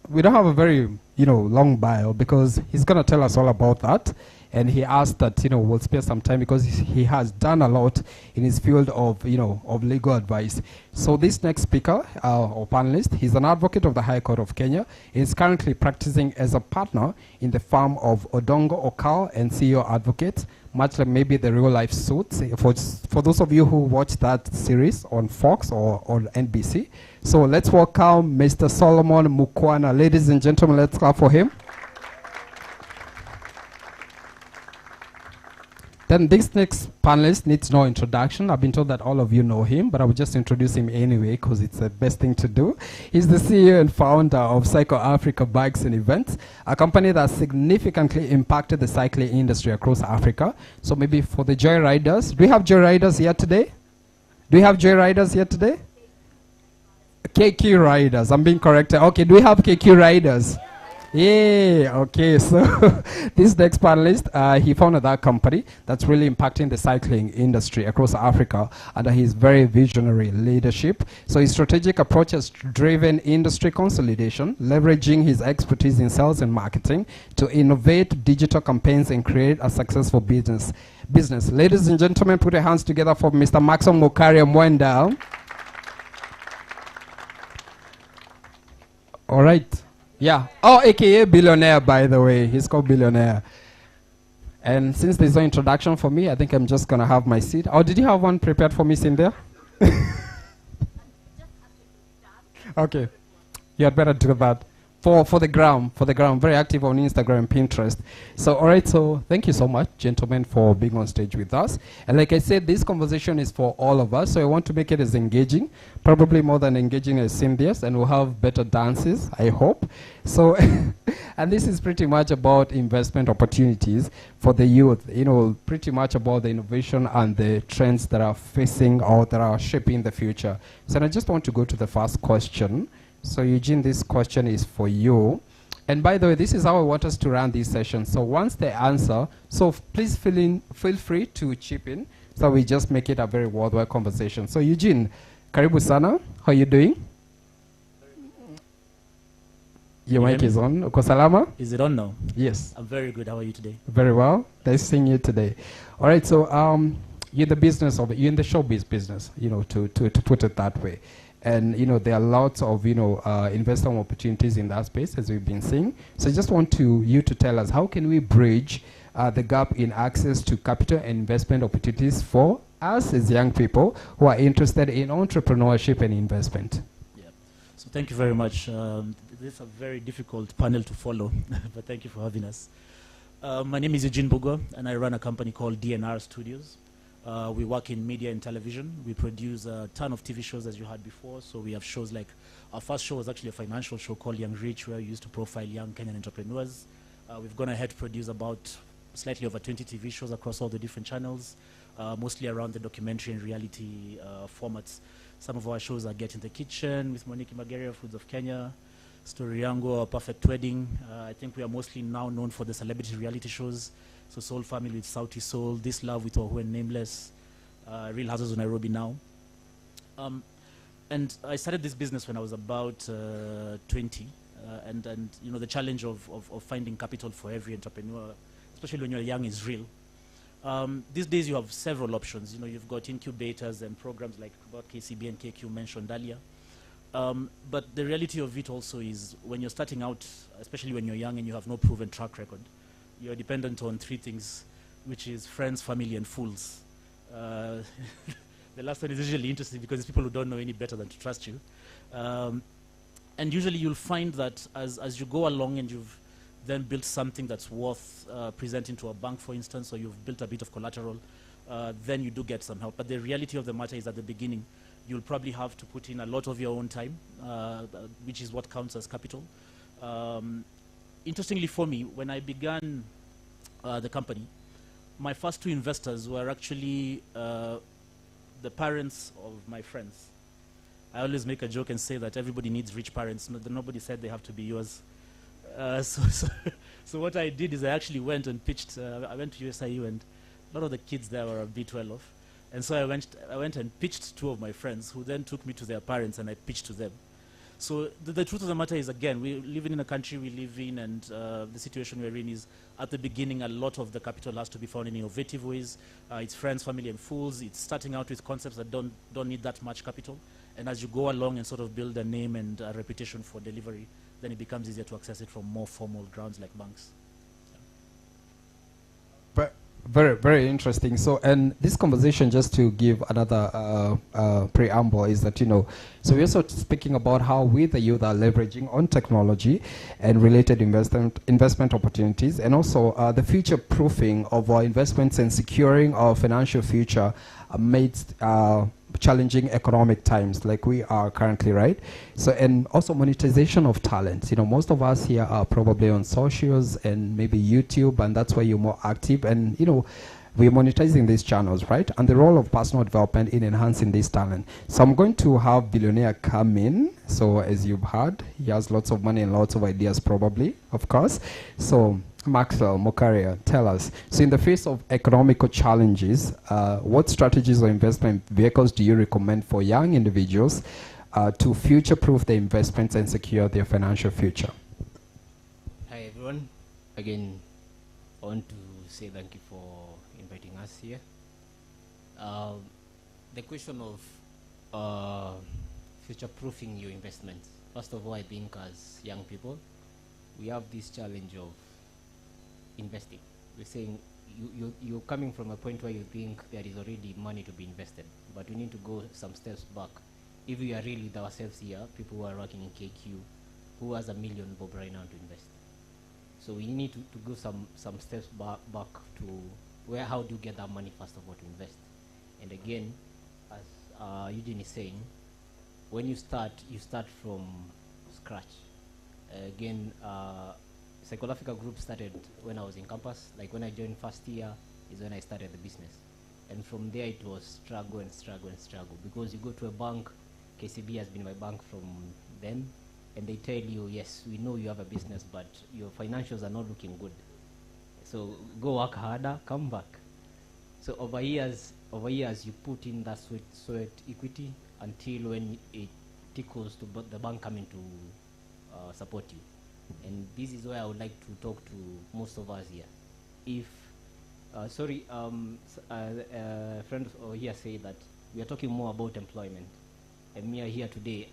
Speaker 10: we don't have a very, long bio because he's going to tell us all about that. And he asked that, we'll spare some time because he has done a lot in his field of, of legal advice. So this next speaker or panelist, he's an advocate of the High Court of Kenya. He's currently practicing as a partner in the firm of Odongo Okal and CEO Advocate, much like maybe the real life suits for those of you who watched that series on Fox or on NBC. So let's welcome Mr. Solomon Mukwana. Ladies and gentlemen, let's clap for him. Then this next panelist needs no introduction. I've been told that all of you know him, but I will just introduce him anyway because it's the best thing to do. He's the CEO and founder of Cycle Africa Bikes and Events, a company that significantly impacted the cycling industry across Africa. So maybe for the joyriders, do we have joyriders here today? Do we have joyriders here today? KQ riders, I'm being corrected. Okay, do we have KQ riders? Yeah, okay, so this next panelist, he founded that company that's really impacting the cycling industry across Africa under his very visionary leadership. So his strategic approach has driven industry consolidation, leveraging his expertise in sales and marketing to innovate digital campaigns and create a successful business. Ladies and gentlemen, put your hands together for Mr. Maxon Mukaria Mwenda. All right. Yeah. Oh, AKA Billionaire, by the way. He's called Billionaire. And since there's no introduction for me, I think I'm just going to have my seat. Oh, did you have one prepared for me, Cynthia? Okay. You had better do that. For the gram, very active on Instagram and Pinterest. So, all right, so thank you so much, gentlemen, for being on stage with us. And like I said, this conversation is for all of us, so I want to make it as engaging, probably more than engaging as Cynthia's, and we'll have better dances, I hope. So, and this is pretty much about investment opportunities for the youth, pretty much about the innovation and the trends that are facing or that are shaping the future. So I just want to go to the first question. So Eugene, this question is for you. And by the way, this is how I want us to run this session. So once they answer, so please feel free to chip in. So we just make it a very worthwhile conversation. So Eugene, karibu sana. How are you doing? Your mic is on. Uko salama?
Speaker 11: Is it on now?
Speaker 10: Yes.
Speaker 11: I'm very good. How are you today?
Speaker 10: Very well. Nice seeing you today. All right. So you're in the business of you're in the showbiz business. To put it that way. And there are lots of investment opportunities in that space, as we've been seeing. So I just want you to tell us, how can we bridge the gap in access to capital and investment opportunities for us as young people who are interested in entrepreneurship and investment?
Speaker 11: Yeah. So thank you very much. This is a very difficult panel to follow, but thank you for having us. My name is Eugene Bugwa, and I run a company called DNR Studios. We work in media and television. We produce a ton of TV shows, as you heard before. So we have shows like, our first show was actually a financial show called Young Rich, where we used to profile young Kenyan entrepreneurs. We've gone ahead to produce about slightly over 20 TV shows across all the different channels, mostly around the documentary and reality formats. Some of our shows are Get in the Kitchen with Monique Mageria, Foods of Kenya, Story Yango, Our Perfect Wedding. I think we are mostly now known for the celebrity reality shows. So Soul Family with Sauti Soul, This Love with Ohu and Nameless, Real Houses of Nairobi now. And I started this business when I was about 20. And the challenge of finding capital for every entrepreneur, especially when you're young, is real. These days you have several options. You've got incubators and programs like what KCB and KQ mentioned earlier. But the reality of it also is when you're starting out, especially when you're young and you have no proven track record, you're dependent on three things, which is friends, family, and fools. The last one is usually interesting because it's people who don't know any better than to trust you. And usually you'll find that as you go along and you've then built something that's worth presenting to a bank, for instance, or you've built a bit of collateral, then you do get some help. But the reality of the matter is at the beginning, you'll probably have to put in a lot of your own time, which is what counts as capital. Interestingly for me, when I began the company, my first two investors were actually the parents of my friends. I always make a joke and say that everybody needs rich parents. Nobody said they have to be yours. So what I did is I actually went and pitched. I went to USIU, and a lot of the kids there were a bit well off. And so I went and pitched two of my friends, who then took me to their parents, and I pitched to them. So the truth of the matter is, again, we're living in a country we live in, and the situation we're in is, at the beginning, a lot of the capital has to be found in innovative ways. It's friends, family, and fools. It's starting out with concepts that don't need that much capital. And as you go along and sort of build a name and a reputation for delivery, then it becomes easier to access it from more formal grounds like banks.
Speaker 10: But very, very interesting. So, and this conversation, just to give another preamble, is that, so we're also speaking about how we, the youth, are leveraging on technology and related investment opportunities, and also the future proofing of our investments and securing our financial future amidst challenging economic times like we are currently, right? So, and also monetization of talent. Most of us here are probably on socials and maybe YouTube, and that's where you're more active. And, we're monetizing these channels, right? And the role of personal development in enhancing this talent. So I'm going to have Billionaire come in. So as you've heard, he has lots of money and lots of ideas probably, of course. So Maxwell Mokaria, tell us. So in the face of economical challenges, what strategies or investment vehicles do you recommend for young individuals to future-proof their investments and secure their financial future?
Speaker 12: Hi everyone. Again, I want to say thank you for inviting us here. The question of future-proofing your investments. First of all, I think as young people, we have this challenge of investing. We're saying you're coming from a point where you think there is already money to be invested, but we need to go some steps back. If we are really with ourselves here, people who are working in KQ, who has $1 million bob right now to invest. So we need to go some steps back to how do you get that money first of all to invest. And again, as Eugene is saying, when you start from scratch. Again, Psycho Africa Group started when I was in campus. Like when I joined first year is when I started the business. And from there it was struggle and struggle and struggle, because you go to a bank, KCB has been my bank from then, and they tell you, yes, we know you have a business, but your financials are not looking good. So go work harder, come back. So over years you put in that sweat equity until when it tickles to the bank coming to support you. And this is where I would like to talk to most of us here. If, a friend here said that we are talking more about employment, and me here today,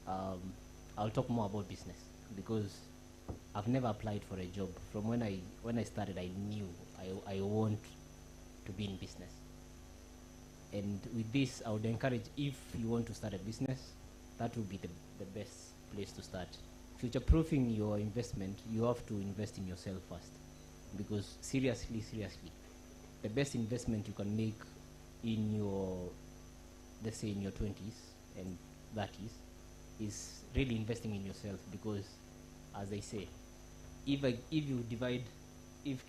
Speaker 12: I'll talk more about business, because I've never applied for a job. From when I started, I knew I want to be in business. And with this, I would encourage, if you want to start a business, that would be the best place to start. Future-proofing your investment, you have to invest in yourself first. Because seriously, the best investment you can make in your, let's say in your 20s and 30s, is really investing in yourself. Because, as I say, if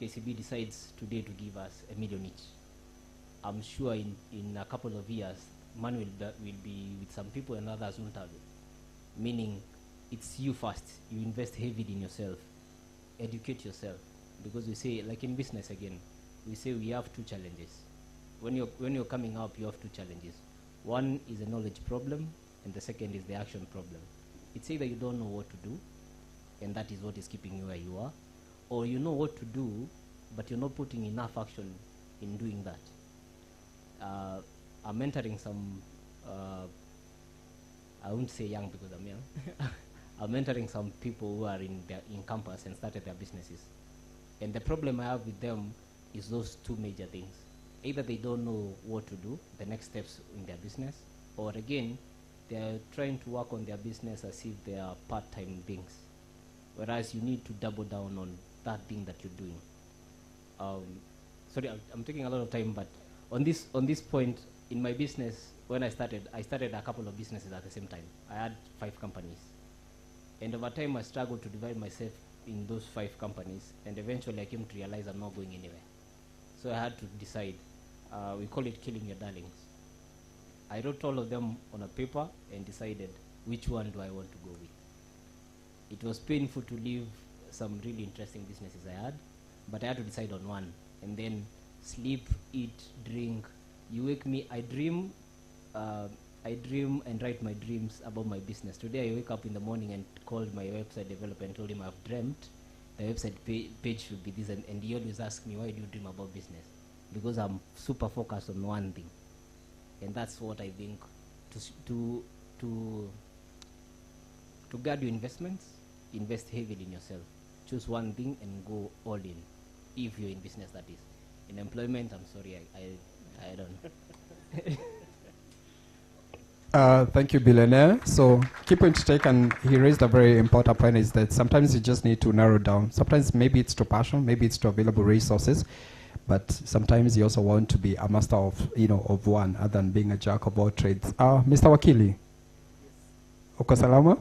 Speaker 12: KCB decides today to give us $1 million each, I'm sure in a couple of years, money will be with some people and others won't have it. Meaning, it's you first. You invest heavily in yourself. Educate yourself. Because we say, like in business again, we say we have two challenges. When you're coming up, you have two challenges. One is a knowledge problem, and the second is the action problem. It's either you don't know what to do, and that is what is keeping you where you are, or you know what to do, but you're not putting enough action in doing that. I'm mentoring some, I won't say young because I'm young. I'm mentoring some people who are in campus and started their businesses. And the problem I have with them is those two major things. Either they don't know what to do, the next steps in their business, or again, they're trying to work on their business as if they are part-time things. Whereas you need to double down on that thing that you're doing. Sorry, I'm taking a lot of time, but on this point, in my business, when I started a couple of businesses at the same time. I had 5 companies. And over time, I struggled to divide myself in those 5 companies, and eventually I came to realize I'm not going anywhere. So I had to decide. We call it killing your darlings. I wrote all of them on a paper and decided which one do I want to go with. It was painful to leave some really interesting businesses I had, but I had to decide on one. And then sleep, eat, drink, You wake me, I dream and write my dreams about my business. Today I wake up in the morning and called my website developer and told him I've dreamt the website page should be this, and he always asks me, why do you dream about business? Because I'm super focused on one thing. And that's what I think, to guard your investments, invest heavily in yourself. Choose one thing and go all in, if you're in business, that is. In employment, I'm sorry, I don't know.
Speaker 10: Thank you, billionaire. So keep on to take, and he raised a very important point, is that sometimes you just need to narrow down. Sometimes maybe it's to passion, maybe it's to available resources, but sometimes you also want to be a master of, of one, other than being a jack of all trades. Mr. Wakili, uko salama?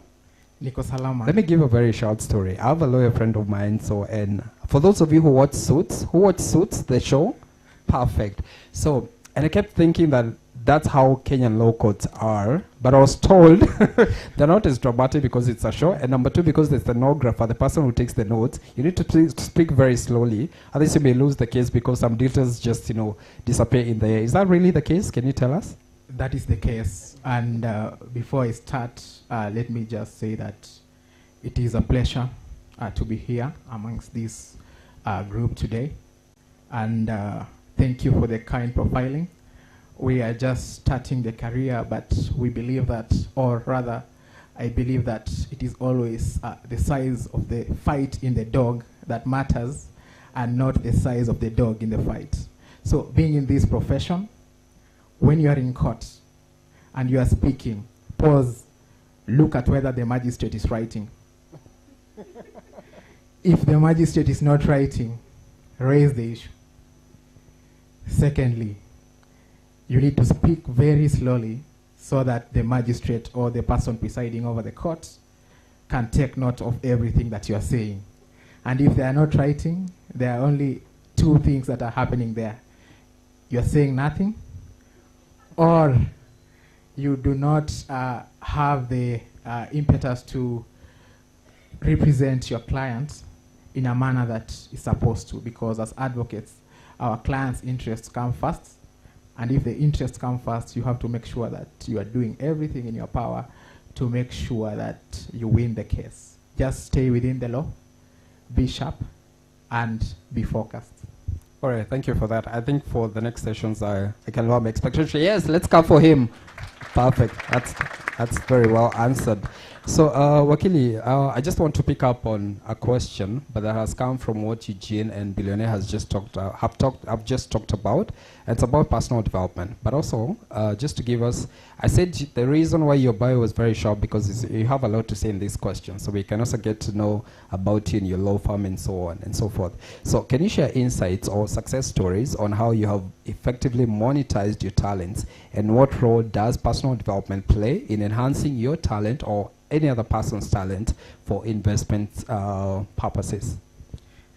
Speaker 13: Niko salama.
Speaker 10: Let me give a very short story. I have a lawyer friend of mine, and for those of you who watch Suits, the show, perfect. So, and I kept thinking that that's how Kenyan law courts are, but I was told they're not as dramatic because it's a show, and number two, because the stenographer, the person who takes the notes, you need to speak very slowly, otherwise you may lose the case because some details just, disappear in the air. Is that really the case? Can you tell us?
Speaker 13: That is the case, and before I start, let me just say that it is a pleasure to be here amongst this group today, and thank you for the kind profiling. We are just starting the career, but we believe that, or rather, I believe that it is always the size of the fight in the dog that matters, and not the size of the dog in the fight. So being in this profession, when you are in court and you are speaking, pause, look at whether the magistrate is writing. If the magistrate is not writing, raise the issue. Secondly, you need to speak very slowly so that the magistrate or the person presiding over the court can take note of everything that you are saying. And if they are not writing, there are only two things that are happening there. You are saying nothing, or you do not have the impetus to represent your client in a manner that is supposed to, because as advocates, our clients' interests come first. And if the interests come first, you have to make sure that you are doing everything in your power to make sure that you win the case. Just stay within the law, be sharp, and be focused.
Speaker 10: All right, thank you for that. I think for the next sessions, I can lower my expectation. Yes, let's come for him. Perfect. That's very well answered. So, Wakili, I just want to pick up on a question, but that has come from what Eugene and Billionaire has just talked about. It's about personal development, but also just to give us, I said the reason why your bio was very short because you have a lot to say in this question, so we can also get to know about you and your law firm and so on and so forth. So, can you share insights or success stories on how you have effectively monetized your talents, and what role does personal development play in enhancing your talent or any other person's talent for investment purposes?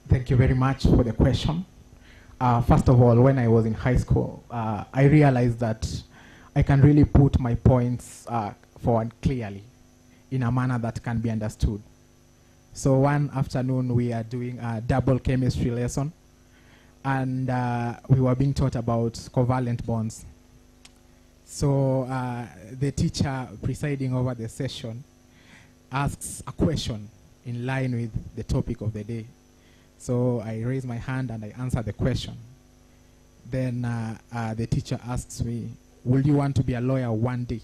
Speaker 13: Thank you very much for the question. First of all, when I was in high school, I realized that I can really put my points forward clearly in a manner that can be understood. So one afternoon, we are doing a double chemistry lesson, and we were being taught about covalent bonds. So the teacher presiding over the session asks a question in line with the topic of the day. So I raise my hand and I answer the question. Then the teacher asks me, will you want to be a lawyer one day?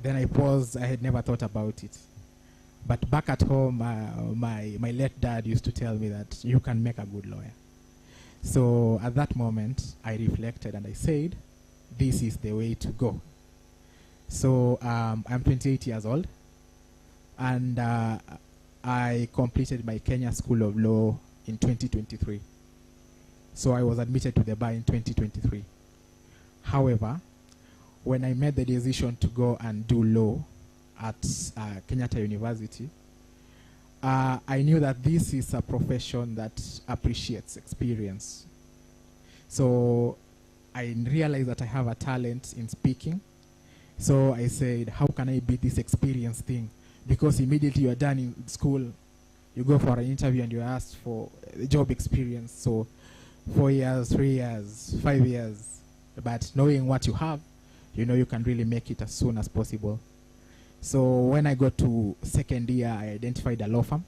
Speaker 13: Then I paused. I had never thought about it. But back at home, my late dad used to tell me that you can make a good lawyer. So at that moment, I reflected and I said, this is the way to go. So I'm 28 years old, and I completed my Kenya School of Law in 2023. So I was admitted to the bar in 2023. However, when I made the decision to go and do law at Kenyatta University, I knew that this is a profession that appreciates experience. So I realized that I have a talent in speaking. So I said, how can I beat this experience thing? Because immediately you are done in school, you go for an interview and you're asked for job experience. So 4 years, 3 years, 5 years. But knowing what you have, you know you can really make it as soon as possible. So when I got to second year, I identified a law firm,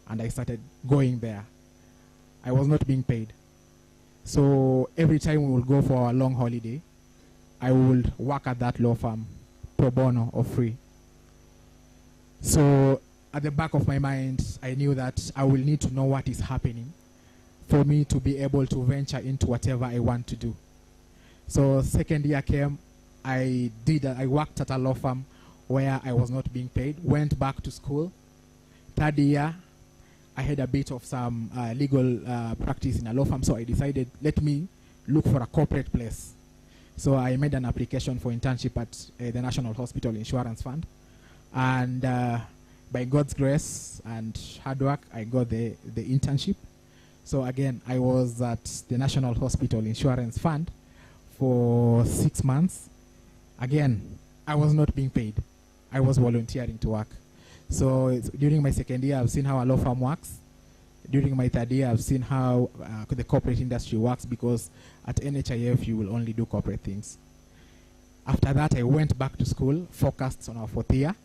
Speaker 13: and I started going there. I was not being paid. So every time we would go for a long holiday, I would work at that law firm pro bono or free. So at the back of my mind, I knew that I will need to know what is happening for me to be able to venture into whatever I want to do. So second year came, I worked at a law firm where I was not being paid, went back to school. Third year, I had a bit of some legal practice in a law firm, so I decided, let me look for a corporate place. So I made an application for internship at the National Hospital Insurance Fund. And by God's grace and hard work, I got the internship. So again, I was at the National Hospital Insurance Fund for 6 months. Again, I was not being paid. I was volunteering to work. So during my second year, I've seen how a law firm works. During my third year, I've seen how the corporate industry works, because at NHIF, you will only do corporate things. After that, I went back to school, focused on our fourth year.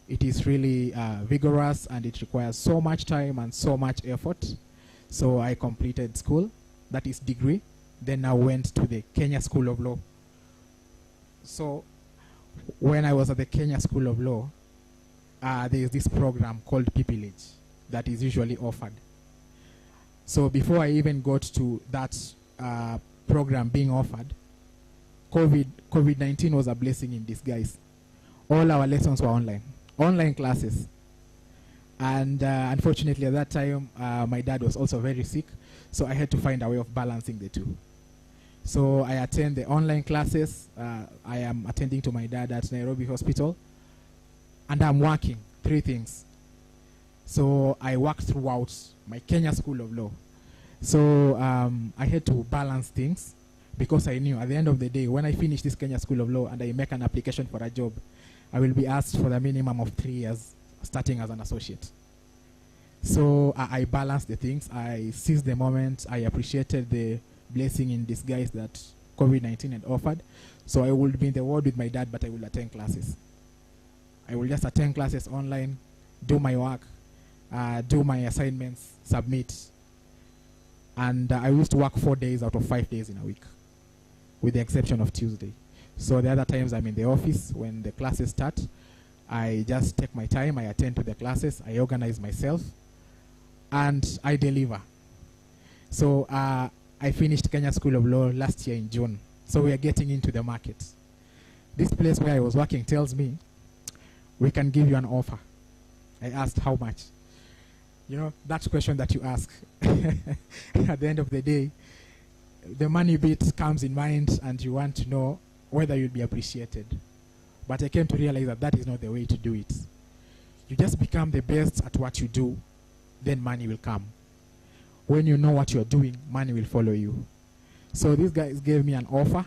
Speaker 13: It is really vigorous, and it requires so much time and so much effort. So I completed school, that is degree. Then I went to the Kenya School of Law. So when I was at the Kenya School of Law, there is this program called pupillage that is usually offered. So before I even got to that program being offered, COVID-19 was a blessing in disguise. All our lessons were online classes. And unfortunately at that time, my dad was also very sick, so I had to find a way of balancing the two. So I attend the online classes. I am attending to my dad at Nairobi Hospital, and I'm working 3 things. So I worked throughout my Kenya School of Law. So I had to balance things, because I knew at the end of the day, when I finish this Kenya School of Law and I make an application for a job, I will be asked for the minimum of 3 years starting as an associate. So I balanced the things. I seized the moment. I appreciated the blessing in disguise that COVID-19 had offered. So I would be in the ward with my dad, but I will attend classes. I will just attend classes online, do my work, do my assignments, submit. And I used to work 4 days out of 5 days in a week, with the exception of Tuesday. So the other times I'm in the office when the classes start. I just take my time, I attend to the classes, I organize myself, and I deliver. So I finished Kenya School of Law last year in June. So we are getting into the market. This place where I was working tells me, we can give you an offer. I asked how much. You know, that question that you ask. At the end of the day, the money bit comes in mind, and you want to know whether you'll be appreciated. But I came to realize that that is not the way to do it. You just become the best at what you do, then money will come. When you know what you're doing, money will follow you. So these guys gave me an offer.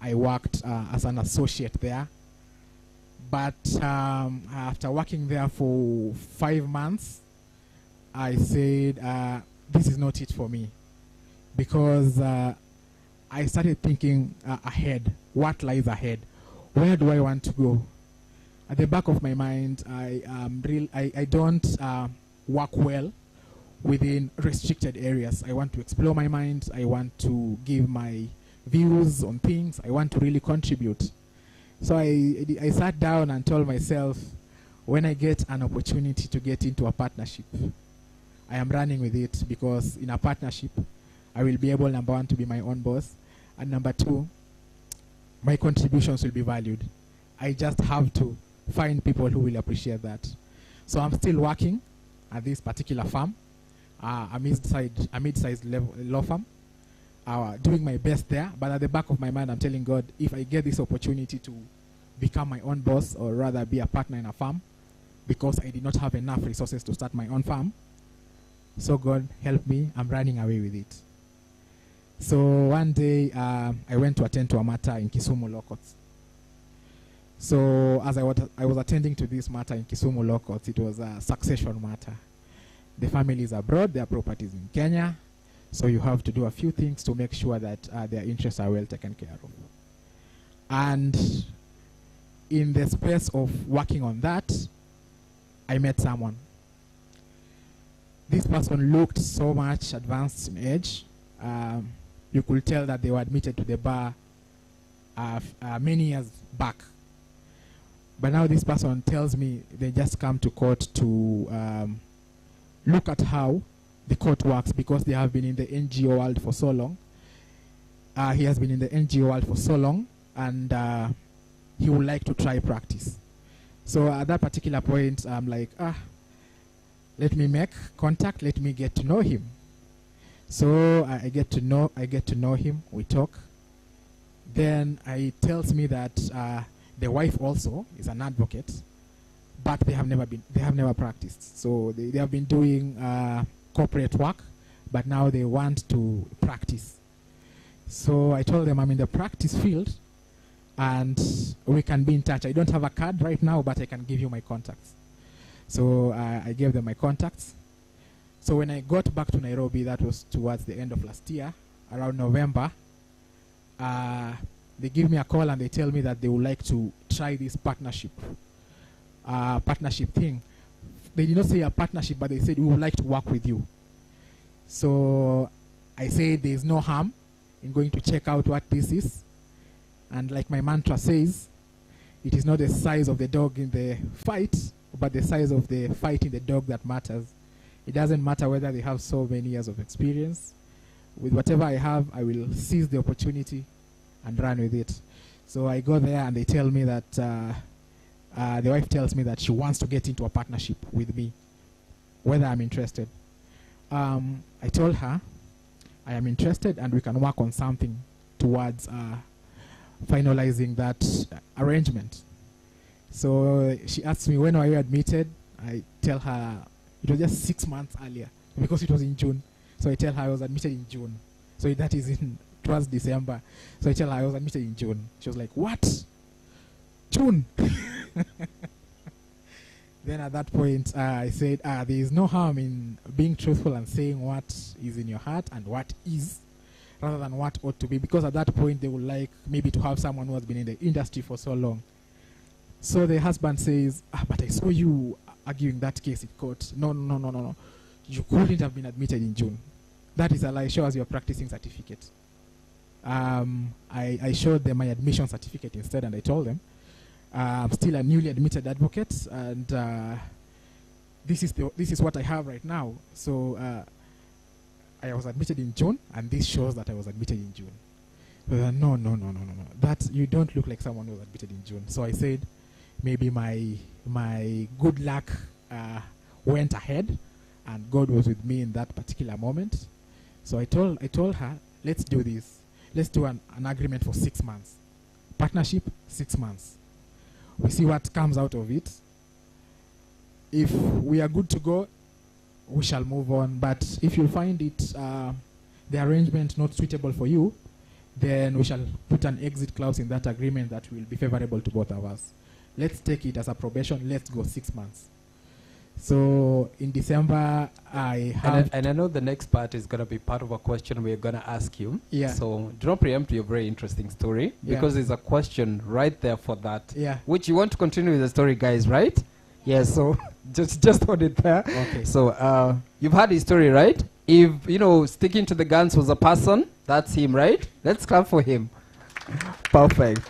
Speaker 13: I worked as an associate there. But after working there for 5 months, I said, this is not it for me. Because I started thinking ahead. What lies ahead? Where do I want to go? At the back of my mind, I don't work well within restricted areas. I want to explore my mind. I want to give my views on things. I want to really contribute. So I sat down and told myself, when I get an opportunity to get into a partnership, I am running with it, because in a partnership, I will be able, number 1, to be my own boss, and number 2, my contributions will be valued. I just have to find people who will appreciate that. So I'm still working at this particular firm, a mid-sized law firm, doing my best there. But at the back of my mind, I'm telling God, if I get this opportunity to become my own boss, or rather be a partner in a firm, because I did not have enough resources to start my own firm, so God help me, I'm running away with it. So one day, I went to attend to a matter in Kisumu Law Courts. So as I was attending to this matter in Kisumu Law Courts, it was a succession matter. The family is abroad, their property is in Kenya. So you have to do a few things to make sure that their interests are well taken care of. And in the space of working on that, I met someone. This person looked so much advanced in age. You could tell that they were admitted to the bar many years back. But now this person tells me they just come to court to look at how the court works, because they have been in the NGO world for so long. He has been in the NGO world for so long, and he would like to try practice. So at that particular point, I'm like, let me make contact, let me get to know him. So I get to know him, we talk. Then he tells me that the wife also is an advocate, but they have never practiced. So they have been doing corporate work, but now they want to practice. So I told them I'm in the practice field and we can be in touch. I don't have a card right now, but I can give you my contacts. So I gave them my contacts. So when I got back to Nairobi, that was towards the end of last year, around November, they give me a call and they tell me that they would like to try this partnership thing. They did not say a partnership, but they said we would like to work with you. So I said there is no harm in going to check out what this is. And like my mantra says, it is not the size of the dog in the fight, but the size of the fight in the dog that matters. It doesn't matter whether they have so many years of experience. With whatever I have, I will seize the opportunity and run with it. So I go there and they tell me that, the wife tells me that she wants to get into a partnership with me, whether I'm interested. I told her I am interested and we can work on something towards finalizing that arrangement. So she asks me, when are you admitted? I tell her it was just 6 months earlier because it was in June. So I tell her I was admitted in June. So that is towards December. So I tell her I was admitted in June. She was like, what? June? Then at that point, I said, there is no harm in being truthful and saying what is in your heart and what is, rather than what ought to be, because at that point they would like maybe to have someone who has been in the industry for so long. So the husband says, but I saw you arguing that case in court. No. You couldn't have been admitted in June. That is a lie. Show us your practicing certificate. I showed them my admission certificate instead, and I told them, I'm still a newly admitted advocate, and this is what I have right now. So I was admitted in June, and this shows that I was admitted in June. No. That you don't look like someone who was admitted in June. So I said, maybe my good luck went ahead, and God was with me in that particular moment. So I told her, let's do this. Let's do an agreement for 6 months. Partnership, 6 months. We see what comes out of it. If we are good to go, we shall move on. But if you find it, the arrangement not suitable for you, then we shall put an exit clause in that agreement that will be favorable to both of us. Let's take it as a probation. Let's go 6 months. So in December, I have...
Speaker 10: And I know the next part is going to be part of a question we're going to ask you.
Speaker 13: Yeah.
Speaker 10: So do not preempt your very interesting story, because there's a question right there for that.
Speaker 13: Yeah.
Speaker 10: Which you want to continue with the story, guys, right? Yeah, so just hold it there.
Speaker 13: Okay.
Speaker 10: So you've heard his story, right? If, sticking to the guns was a person, that's him, right? Let's clap for him. Perfect.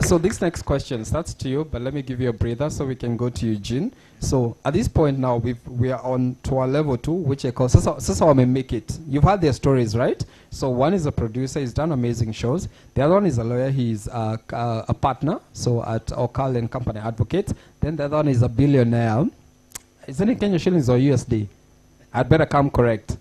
Speaker 10: So this next question starts to you, but let me give you a breather so we can go to Eugene. So at this point now, we are on to our level 2, which I call Sasa May Make It. You've heard their stories, right? So one is a producer, he's done amazing shows. The other one is a lawyer, he's a partner, so at Okal and Company Advocate. Then the other one is a billionaire. Is it in Kenya shillings or USD? I'd better come correct.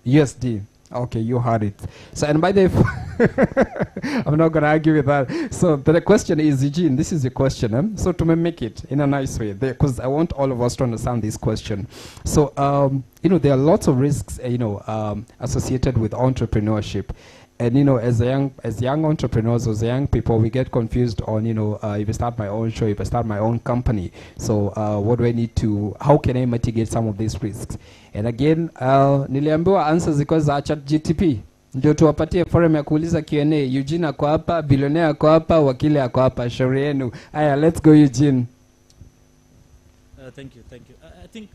Speaker 10: USD. Okay, you heard it. So, and by the way, I'm not going to argue with that. So the question is, Eugene, this is the question. So to make it in a nice way, because I want all of us to understand this question. So, there are lots of risks, associated with entrepreneurship. And as young entrepreneurs, as young people, we get confused on if I start my own show, if I start my own company. So what do I need to? How can I mitigate some of these risks? And again, niliambiwa answers because chat GTP ndio tuwapatie forum ya kuuliza Q&A. Eugene ako hapa, billionaire ako hapa, wakili ako hapa, shauri yenu. Aya, let's go Eugene.
Speaker 11: Thank you. I think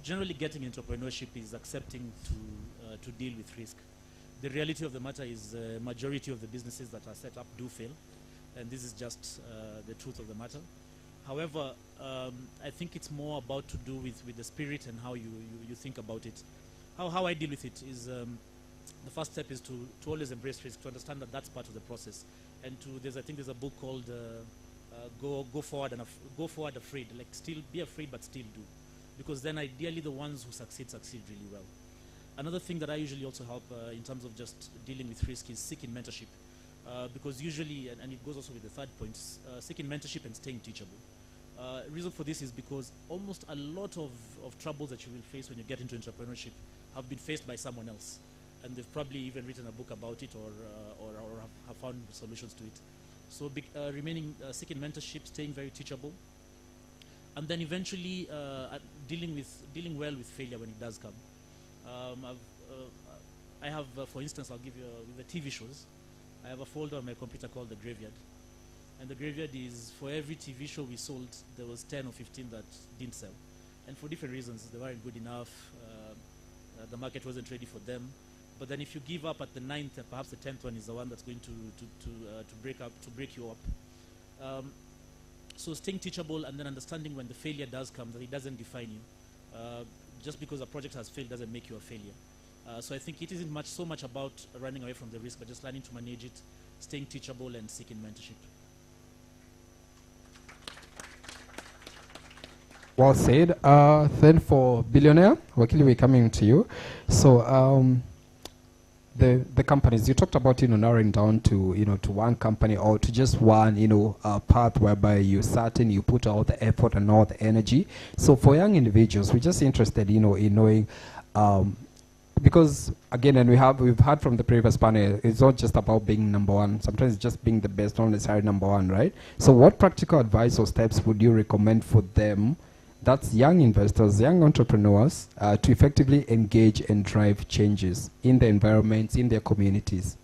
Speaker 11: generally getting entrepreneurship is accepting to deal with risk. The reality of the matter is majority of the businesses that are set up do fail, and this is just the truth of the matter. However, I think it's more about to do with the spirit and how you think about it. How I deal with it is the first step is to always embrace risk, to understand that that's part of the process, and I think there's a book called Go Forward Afraid. Like, still be afraid but still do, because then ideally the ones who succeed really well. Another thing that I usually also help in terms of just dealing with risk is seeking mentorship, because usually, and it goes also with the third point, seeking mentorship and staying teachable. Reason for this is because almost a lot of troubles that you will face when you get into entrepreneurship have been faced by someone else, and they've probably even written a book about it or have found solutions to it. So seeking mentorship, staying very teachable, and then eventually dealing well with failure when it does come. I have, for instance, I'll give you with the TV shows. I have a folder on my computer called the Graveyard, and the Graveyard is for every TV show we sold, there was 10 or 15 that didn't sell, and for different reasons. They weren't good enough. The market wasn't ready for them. But then if you give up at the 9th, and perhaps the 10th one is the one that's going to break you up. So staying teachable, and then understanding when the failure does come, that it doesn't define you. Just because a project has failed doesn't make you a failure. So I think it isn't so much about running away from the risk, but just learning to manage it, staying teachable, and seeking mentorship.
Speaker 10: Well said. Then for billionaire, Wakili, we're coming to you. So the companies you talked about, narrowing down to to one company or to just one path whereby you're certain you put all the effort and all the energy. So for young individuals, we're just interested in knowing, because again, and we've heard from the previous panel, it's not just about being number one. Sometimes it's just being the best, not necessarily number one, right? So what practical advice or steps would you recommend for them, that's young investors, young entrepreneurs, to effectively engage and drive changes in their environments, in their communities?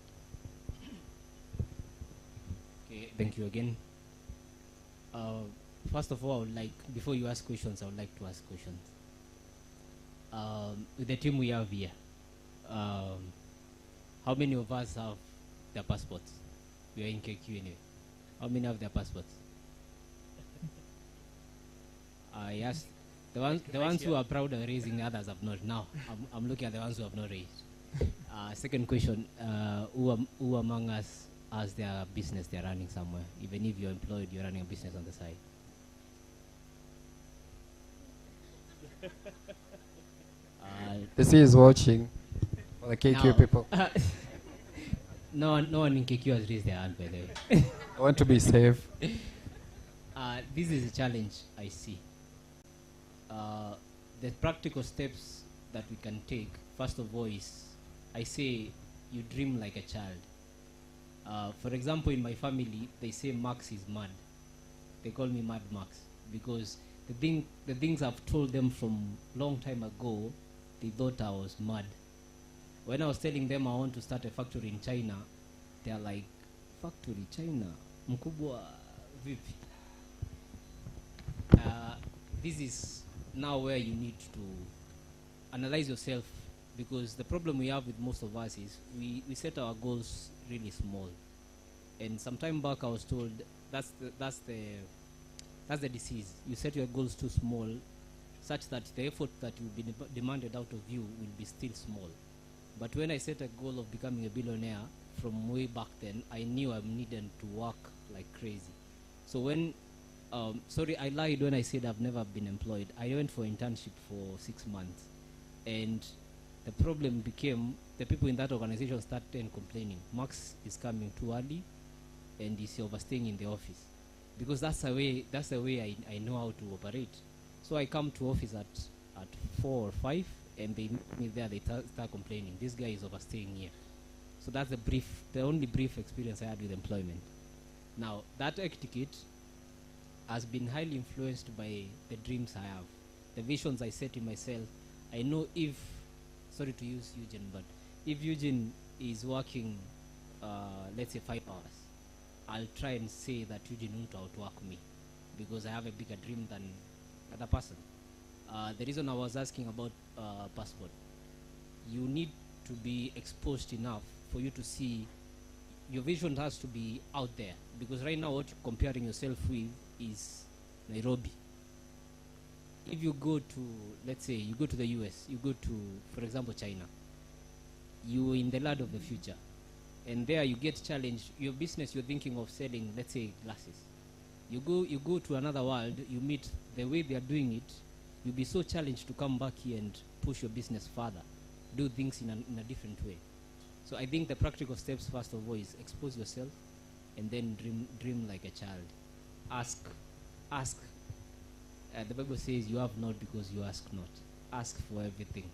Speaker 12: Okay, thank you again. First of all, before you ask questions, I would like to ask questions. With the team we have here, how many of us have their passports? We are in KQ anyway. How many have their passports? Yes, the ones who are proud are raising, the others have not. Now, I'm looking at the ones who have not raised. Second question, who among us has their business they're running somewhere? Even if you're employed, you're running a business on the side.
Speaker 10: The C is watching. For the KQ people.
Speaker 12: No one in KQ has raised their hand, by the way.
Speaker 10: I want to be safe.
Speaker 12: This is a challenge I see. The practical steps that we can take, first of all, is I say you dream like a child. For example, in my family, they say Max is mad. They call me Mad Max because the things I've told them from long time ago, they thought I was mad. When I was telling them I want to start a factory in China, they're like, factory China? Mkubwa vipi? This is now where you need to analyze yourself, because the problem we have with most of us is we set our goals really small. And some time back I was told that's the disease. You set your goals too small such that the effort that will be demanded out of you will be still small. But when I set a goal of becoming a billionaire from way back then, I knew I needed to work like crazy. So when sorry, I lied when I said I've never been employed. I went for internship for 6 months, and the problem became the people in that organization started complaining. Max is coming too early, and he's overstaying in the office, because that's the way I know how to operate. So I come to office at 4 or 5, and they meet me there. They start complaining. This guy is overstaying here. So that's the only brief experience I had with employment. Now, that work ticket has been highly influenced by the dreams I have, the visions I set in myself. I know if, sorry to use Eugene, but if Eugene is working, let's say 5 hours, I'll try and say that Eugene won't outwork me because I have a bigger dream than other person. The reason I was asking about passport, you need to be exposed enough for you to see your vision has to be out there, because right now what you're comparing yourself with is Nairobi. If you go to, let's say, you go to the US, you go to, for example, China, you're in the land of the future, and there you get challenged. Your business, you're thinking of selling, let's say, glasses. You go to another world, you meet the way they are doing it, you'll be so challenged to come back here and push your business further, do things in a different way. So I think the practical steps, first of all, is expose yourself, and then dream like a child. Ask. The Bible says you have not because you ask not. Ask for everything.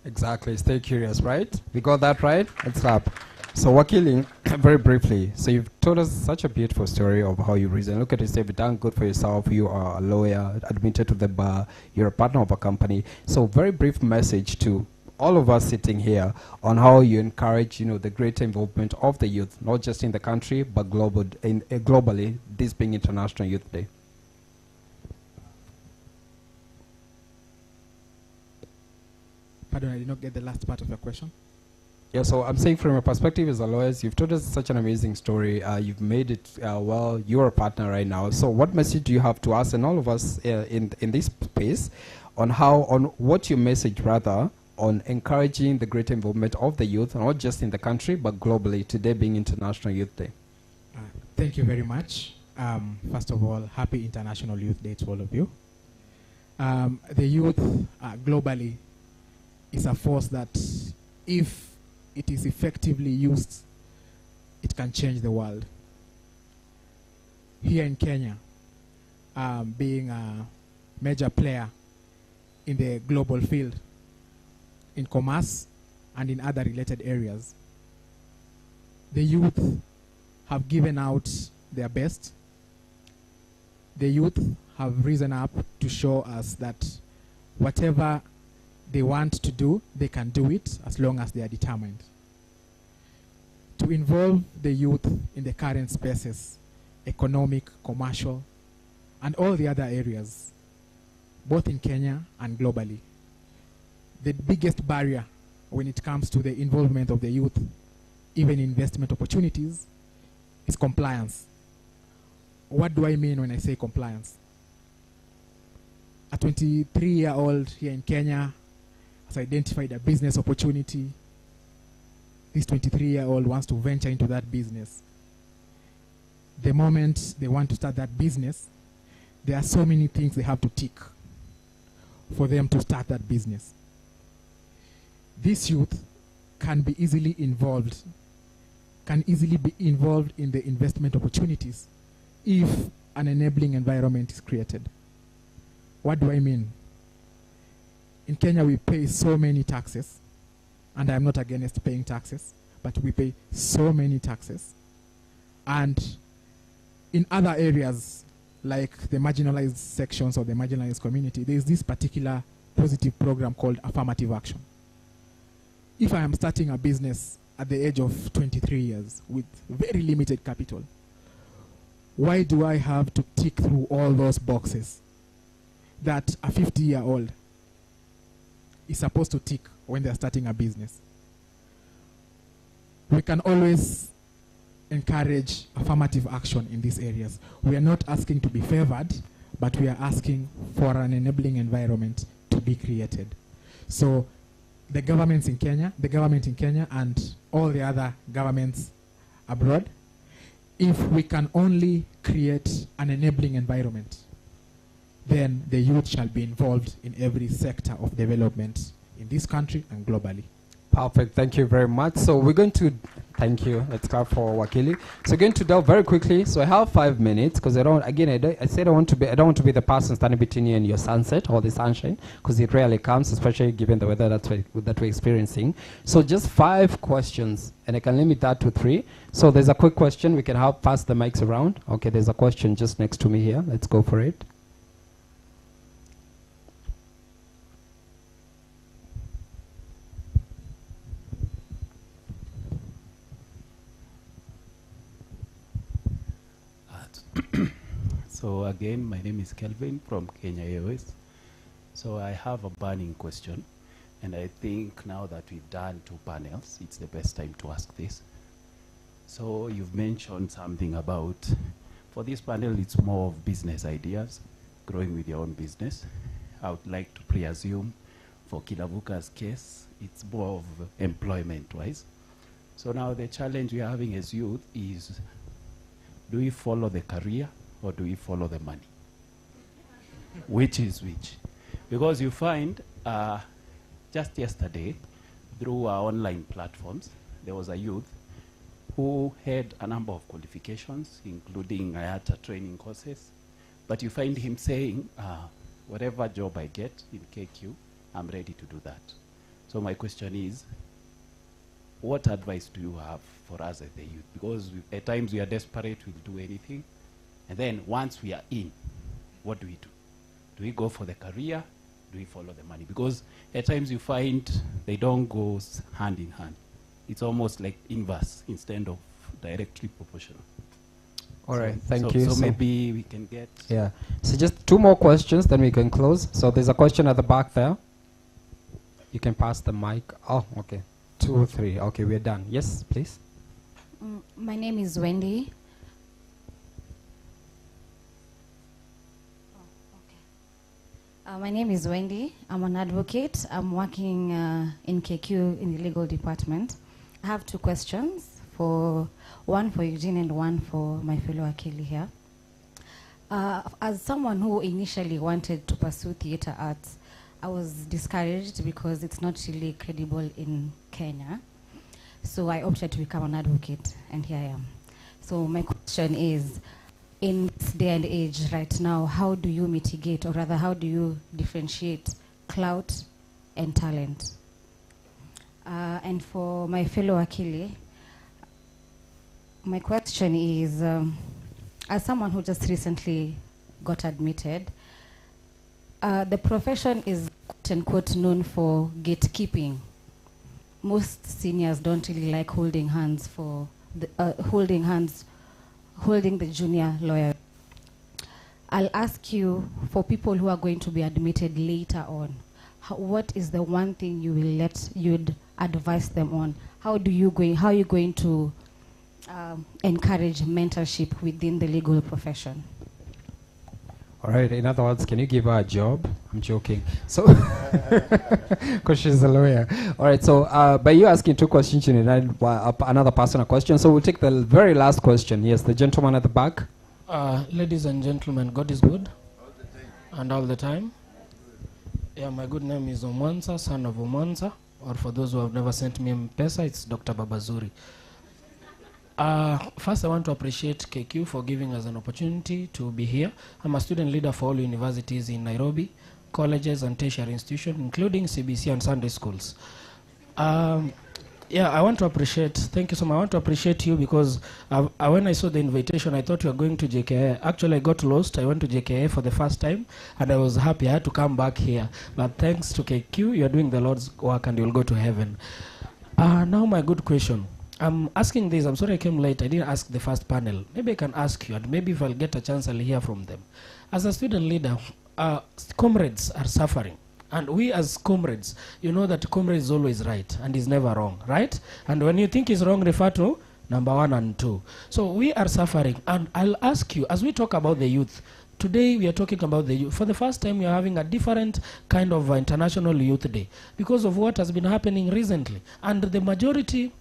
Speaker 10: Exactly. Stay curious, right? We got that right? Let's clap. So Wakili, very briefly, so you've told us such a beautiful story of how you reason. Look at it, you've done good for yourself. You are a lawyer, admitted to the bar. You're a partner of a company. So very brief message to all of us sitting here on how you encourage, the greater involvement of the youth, not just in the country, but globally, this being International Youth Day.
Speaker 13: Pardon, I did not get the last part of your question.
Speaker 10: Yeah, so I'm saying from your perspective as a lawyer, you've told us such an amazing story. You've made it well. You're a partner right now. So what message do you have to us and all of us in this space on what your message rather on encouraging the greater involvement of the youth, not just in the country, but globally, today being International Youth Day?
Speaker 13: Thank you very much. First of all, happy International Youth Day to all of you. The youth globally is a force that, if it is effectively used, it can change the world. Here in Kenya, being a major player in the global field, in commerce and in other related areas, the youth have given out their best. The youth have risen up to show us that whatever they want to do, they can do it as long as they are determined. To involve the youth in the current spaces, economic, commercial, and all the other areas, both in Kenya and globally, the biggest barrier when it comes to the involvement of the youth, even investment opportunities, is compliance. What do I mean when I say compliance? A 23-year-old here in Kenya has identified a business opportunity. This 23-year-old wants to venture into that business. The moment they want to start that business, there are so many things they have to tick for them to start that business. This youth can be easily involved, can easily be involved in the investment opportunities if an enabling environment is created. What do I mean? In Kenya, we pay so many taxes, and I'm not against paying taxes, but we pay so many taxes. And in other areas, like the marginalized sections or the marginalized community, there is this particular positive program called affirmative action. If I am starting a business at the age of 23 years with very limited capital, why do I have to tick through all those boxes that a 50-year-old is supposed to tick when they're starting a business? We can always encourage affirmative action in these areas. We are not asking to be favored, but we are asking for an enabling environment to be created. So the government in Kenya and all the other governments abroad, if we can only create an enabling environment, then the youth shall be involved in every sector of development in this country and globally.
Speaker 10: Perfect. Thank you very much. So we're going to, thank you. Let's clap for Wakili. So we're going to delve very quickly. So I have 5 minutes because I don't, again, I said I don't want to be the person standing between you and your sunset or the sunshine, because it rarely comes, especially given the weather that we're experiencing. So just 5 questions, and I can limit that to 3. So there's a quick question. We can have pass the mics around. Okay, there's a question just next to me here. Let's go for it.
Speaker 14: So again, my name is Kelvin from Kenya Airways. So I have a burning question, and I think now that we've done 2 panels, it's the best time to ask this. So you've mentioned something about, for this panel, it's more of business ideas, growing with your own business. I would like to pre-assume for Kilavuka's case, it's more of employment-wise. So now the challenge we're having as youth is, do we follow the career or do we follow the money? Which is which? Because you find, just yesterday, through our online platforms, there was a youth who had a number of qualifications, including IATA training courses, but you find him saying, whatever job I get in KQ, I'm ready to do that. So my question is, what advice do you have for us as the youth? Because at times we are desperate, we'll do anything. And then once we are in, what do we do? Do we go for the career? Do we follow the money? Because at times you find they don't go hand in hand. It's almost like inverse instead of directly proportional.
Speaker 10: All right, thank you.
Speaker 14: So maybe we can get...
Speaker 10: Yeah, so just 2 more questions, then we can close. So there's a question at the back there. You can pass the mic. Oh, okay. 2 or 3. Okay, we're done. Yes, please.
Speaker 15: My name is Wendy. My name is Wendy. I'm an advocate. I'm working in KQ in the legal department. I have 2 questions, one for Eugene and one for my fellow Akili here. As someone who initially wanted to pursue theatre arts, I was discouraged because it's not really credible in Kenya. So I opted to become an advocate, and here I am. So my question is, in this day and age right now, how do you mitigate, or rather, how do you differentiate clout and talent? And for my fellow Akili, my question is, as someone who just recently got admitted, the profession is quote-unquote known for gatekeeping. Most seniors don't really like holding hands for holding the junior lawyer. I'll ask you, for people who are going to be admitted later on, what is the one thing you'd advise them on? How are you going to encourage mentorship within the legal profession?
Speaker 10: All right, in other words, can you give her a job? I'm joking. So, because she's a lawyer. All right, so by you asking 2 questions, you need another person a question. So we'll take the very last question. Yes, the gentleman at the back.
Speaker 16: Ladies and gentlemen, God is good. All the time. And all the time. Yeah, my good name is Omwanza, son of Omwanza. Or for those who have never sent me M-Pesa, it's Dr. Babazuri. First, I want to appreciate KQ for giving us an opportunity to be here. I'm a student leader for all universities in Nairobi, colleges and tertiary institutions, including CBC and Sunday schools. Yeah, I want to appreciate, thank you so much. I want to appreciate you because when I saw the invitation, I thought you were going to JKA. Actually, I got lost. I went to JKA for the first time, and I was happy I had to come back here. But thanks to KQ, you're doing the Lord's work, and you'll go to heaven. Now, my good question. I'm asking this, I'm sorry I came late, I didn't ask the first panel. Maybe I can ask you, and maybe if I'll get a chance, I'll hear from them. As a student leader, comrades are suffering. And we as comrades, you know that comrade is always right, and is never wrong, right? And when you think he's wrong, refer to number 1 and 2. So we are suffering, and I'll ask you, as we talk about the youth, today we are talking about the youth. For the first time, we are having a different kind of International Youth Day because of what has been happening recently. And the majority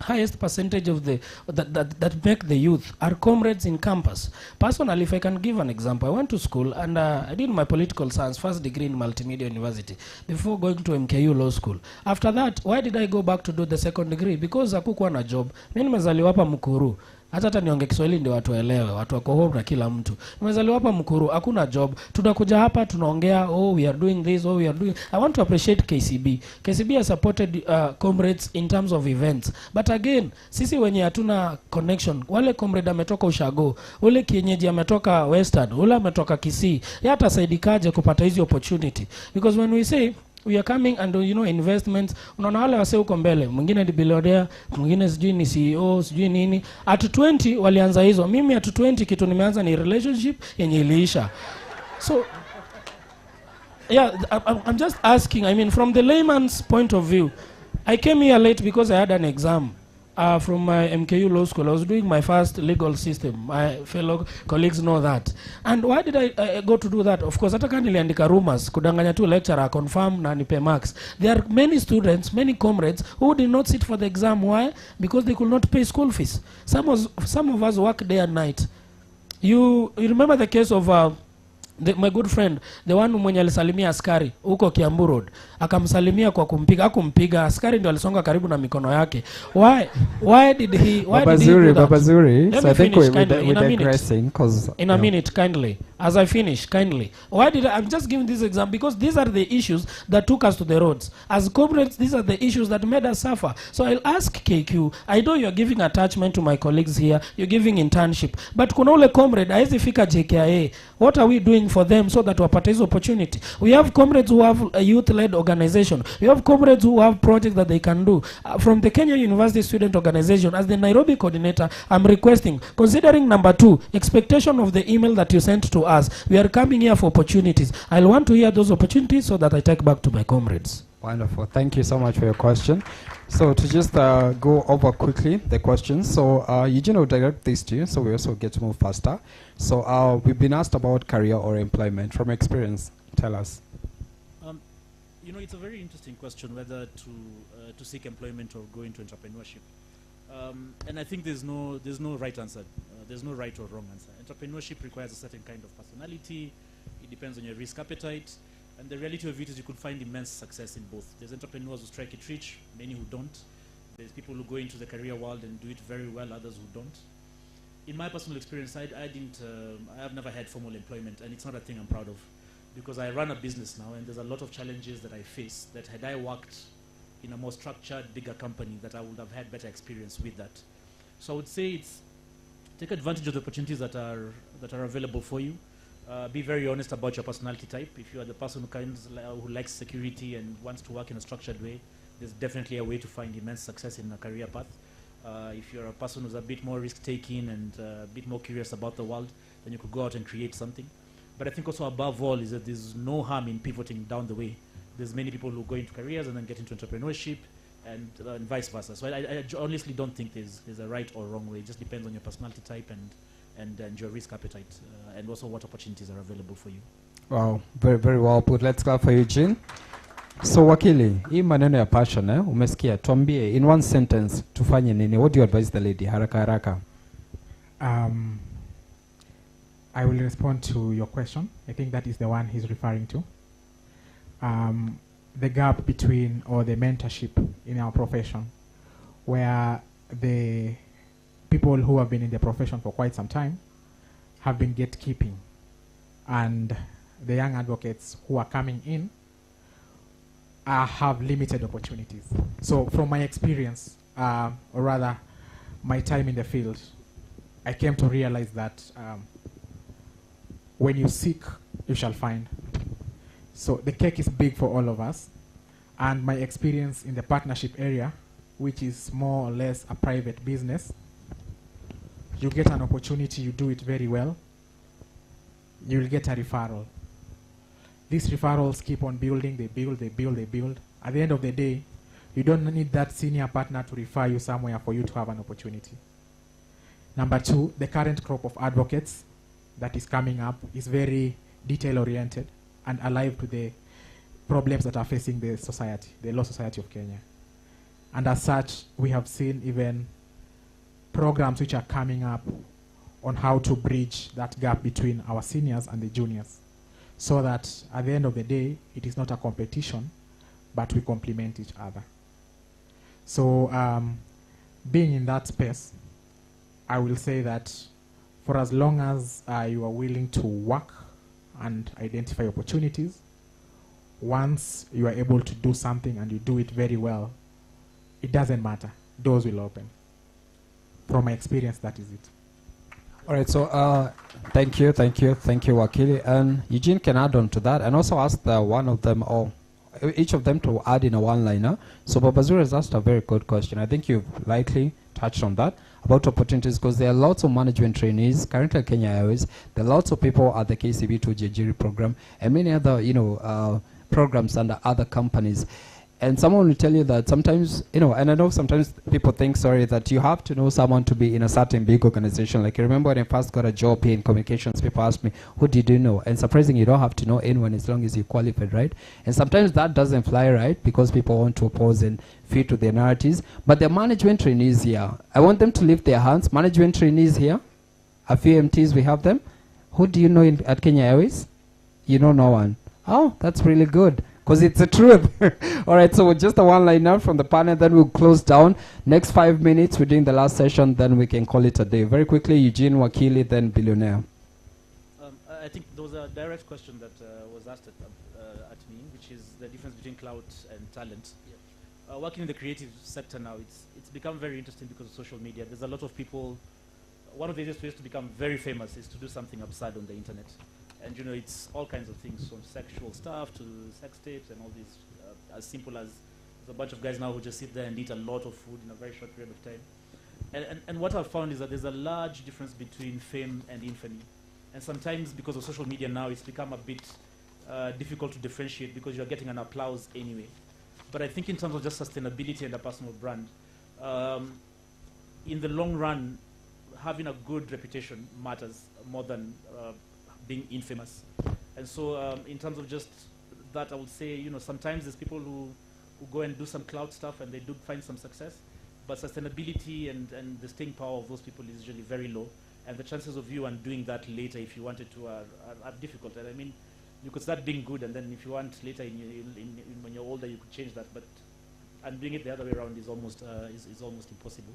Speaker 16: highest percentage of the that make the youth are comrades in campus. Personally, if I can give an example, I went to school and I did my political science first degree in multimedia university before going to MKU law school. After that, why did I go back to do the second degree? Because hakukuwa na job. Mimi nimezaliwa hapa Mukuru. Hata nionge Kiswahili ndio watu waelewe, watu wako home na kila mtu. Nimezaliwa hapa Mukuru, hakuna job. Tunakuja hapa tunaongea, oh we are doing this, oh we are doing. I want to appreciate KCB. KCB has supported comrades in terms of events. But again, sisi wenye hatuna connection, wale comrade ametoka Ushago, ule kienyeji ametoka Western, ule ametoka Kisii, yeye atasaidikaje kupata hizi opportunity? Because when we say we are coming and investments, unaona wale wase huko mbele, mwingine ni billionaire, mwingine sijui ni CEO, sijui nini. At 20 walianza hizo. Mimi at 20 kitu nimeanza ni relationship yenye iliisha. So yeah, I'm just asking, I mean from the layman's point of view, I came here late because I had an exam. From my MKU law school. I was doing my first legal system. My fellow colleagues know that. And why did I go to do that? Of course, hata kama niliandika rumors, kudanganya tu lecturer, confirm na nipe marks. There are many students, many comrades who did not sit for the exam. Why? Because they could not pay school fees. Some of us work day and night. You remember the case of my good friend, the one mwenye alisalimia askari huko Kiambu Road, akamsalimia kwa kumpiga askari ndio alisonga karibu na mikono yake. Why did he do that?
Speaker 10: Baba Zuri,
Speaker 16: Let
Speaker 10: so
Speaker 16: me
Speaker 10: I think
Speaker 16: finish
Speaker 10: we're
Speaker 16: kindly,
Speaker 10: digressing cause
Speaker 16: in a minute kindly, as I finish kindly. Why did I'm just giving this example because these are the issues that took us to the roads. As comrades, these are the issues that made us suffer. So I'll ask KQ, I know you're giving attachment to my colleagues here, you're giving internship, but kuna ule comrade haezi fika JKIA. What are we doing for them so that wapate hizo opportunity? We have comrades who have a youth-led organization. We have comrades who have projects that they can do. From the Kenya University Student Organization, as the Nairobi coordinator, I'm requesting, considering number 2, expectation of the email that you sent to us, we are coming here for opportunities. I'll want to hear those opportunities so that I take back to my comrades.
Speaker 10: Wonderful. Thank you so much for your question. So to just go over quickly the questions. So Eugene will direct this to you, so we also get to move faster. So we've been asked about career or employment. From experience, tell us.
Speaker 11: It's a very interesting question whether to seek employment or go into entrepreneurship. And I think there's no right answer. There's no right or wrong answer. Entrepreneurship requires a certain kind of personality. It depends on your risk appetite. And the reality of it is you could find immense success in both. There's entrepreneurs who strike it rich, many who don't. There's people who go into the career world and do it very well, others who don't. In my personal experience, I have never had formal employment, and it's not a thing I'm proud of, because I run a business now, and there's a lot of challenges that I face that had I worked in a more structured, bigger company, that I would have had better experience with that. So I would say take advantage of the opportunities that are available for you. Be very honest about your personality type. If you are the person who likes security and wants to work in a structured way, there's definitely a way to find immense success in a career path. If you're a person who's a bit more risk-taking and a bit more curious about the world, then you could go out and create something. But I think also above all is that there's no harm in pivoting down the way. There's many people who go into careers and then get into entrepreneurship and vice versa. So I honestly don't think there's a right or wrong way. It just depends on your personality type and your risk appetite, and also what opportunities are available for you.
Speaker 10: Wow, very, very well put. Let's clap for Eugene. So Wakili, hii maneno ya passion, umesikia, tuambie in one sentence, tufanye nini? What do you advise the lady? Haraka haraka.
Speaker 13: I will respond to your question. I think that is the one he's referring to. The gap between, or the mentorship in our profession, where the people who have been in the profession for quite some time have been gatekeeping, and the young advocates who are coming in have limited opportunities. So from my experience, or rather my time in the field, I came to realize that when you seek, you shall find. So the cake is big for all of us, and my experience in the partnership area, which is more or less a private business, you get an opportunity, you do it very well, you will get a referral. These referrals keep on building, they build, they build, they build. At the end of the day, you don't need that senior partner to refer you somewhere for you to have an opportunity. Number 2, the current crop of advocates that is coming up is very detail-oriented and alive to the problems that are facing the society, the law society of Kenya. And as such, we have seen even programs which are coming up on how to bridge that gap between our seniors and the juniors, so that at the end of the day, it is not a competition, but we complement each other. So being in that space, I will say that for as long as you are willing to work and identify opportunities, once you are able to do something and you do it very well, it doesn't matter. Doors will open. From my experience, that is it.
Speaker 10: All right, so thank you, Wakili. And Eugene can add on to that and also ask one of them or each of them to add in a one-liner. So Babazura has asked a very good question. I think you've likely touched on that about opportunities, because there are lots of management trainees currently at Kenya Airways. There are lots of people at the KCB2 Jejiri program and many other, programs under other companies. And someone will tell you that sometimes, and I know sometimes people think, that you have to know someone to be in a certain big organization. Like, I remember when I first got a job here in communications, people asked me, who did you know? And surprisingly, you don't have to know anyone as long as you qualified, right? And sometimes that doesn't fly, right? Because people want to oppose and fit to their narratives. But the management trainees here, I want them to lift their hands. Management trainees here, a few MTs, we have them. Who do you know at Kenya Airways? You know no one. Oh, that's really good, because it's the truth. All right, so just a one-liner from the panel, then we'll close down. Next 5 minutes, we're doing the last session, then we can call it a day. Very quickly, Eugene, Wakili, then Billionaire.
Speaker 11: I think there was a direct question that was asked at me, which is the difference between clout and talent. Working in the creative sector now, it's become very interesting because of social media. There's a lot of people. One of the easiest ways to become very famous is to do something absurd on the internet. And it's all kinds of things, from sexual stuff to sex tapes and all these, as simple as there's a bunch of guys now who just sit there and eat a lot of food in a very short period of time. And what I've found is that there's a large difference between fame and infamy. And sometimes because of social media now, it's become a bit difficult to differentiate because you're getting an applause anyway. But I think in terms of just sustainability and a personal brand, in the long run, having a good reputation matters more than being infamous. And so in terms of just that, I would say, sometimes there's people who go and do some cloud stuff and they do find some success, but sustainability and the staying power of those people is usually very low. And the chances of you undoing that later, if you wanted to, are difficult. And I mean, you could start being good, and then if you want later when you're older, you could change that. But undoing it the other way around is almost impossible.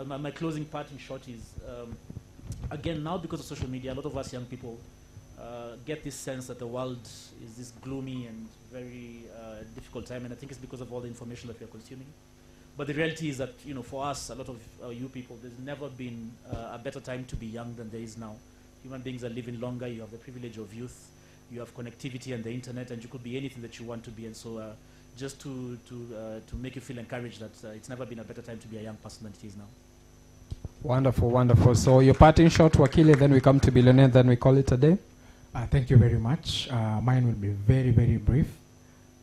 Speaker 11: My closing part, in short, is again, now because of social media, a lot of us young people get this sense that the world is this gloomy and very difficult time, and I think it's because of all the information that we are consuming. But the reality is that, for us, a lot of you people, there's never been a better time to be young than there is now. Human beings are living longer. You have the privilege of youth. You have connectivity and the internet, and you could be anything that you want to be. And so just to make you feel encouraged that it's never been a better time to be a young person than it is now.
Speaker 10: Wonderful, wonderful. So your parting shot, Wakili, then we come to Billionaire, then we call it a day.
Speaker 13: Thank you very much. Mine will be very, very brief.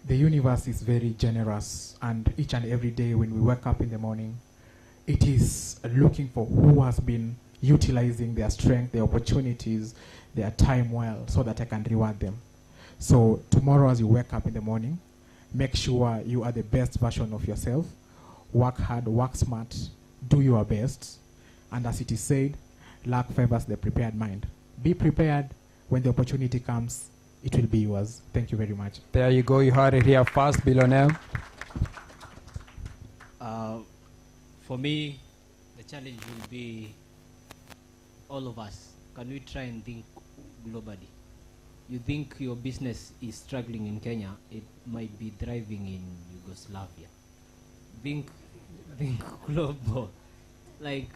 Speaker 13: The universe is very generous, and each and every day when we wake up in the morning, it is looking for who has been utilizing their strength, their opportunities, their time well, so that I can reward them. So tomorrow as you wake up in the morning, make sure you are the best version of yourself. Work hard, work smart, do your best. And as it is said, luck favors the prepared mind. Be prepared. When the opportunity comes, it will be yours. Thank you very much.
Speaker 10: There you go. You heard it here first, Billionaire.
Speaker 12: For me, the challenge will be all of us. Can we try and think globally? You think your business is struggling in Kenya, it might be thriving in Yugoslavia. Think global. Like,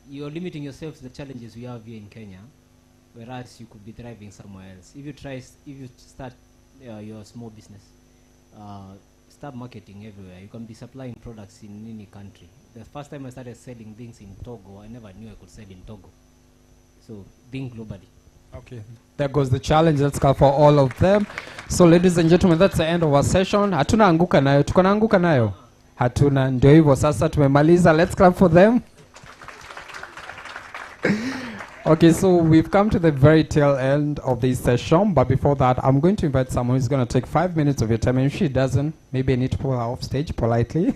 Speaker 12: you're limiting yourself to the challenges we have here in Kenya, whereas you could be thriving somewhere else. If you start your small business, start marketing everywhere. You can be supplying products in any country. The first time I started selling things in Togo, I never knew I could sell in Togo. So think globally.
Speaker 10: Okay, there goes the challenge. Let's go for all of them. So ladies and gentlemen, that's the end of our session. Hatuna anguka nayo. Tuko na anguka nayo? Hatuna. Ndio hivyo sasa tumemaliza. Let's clap for them. Okay, so we've come to the very tail end of this session, but before that, I'm going to invite someone who's going to take 5 minutes of your time, and if she doesn't, maybe I need to pull her off stage politely.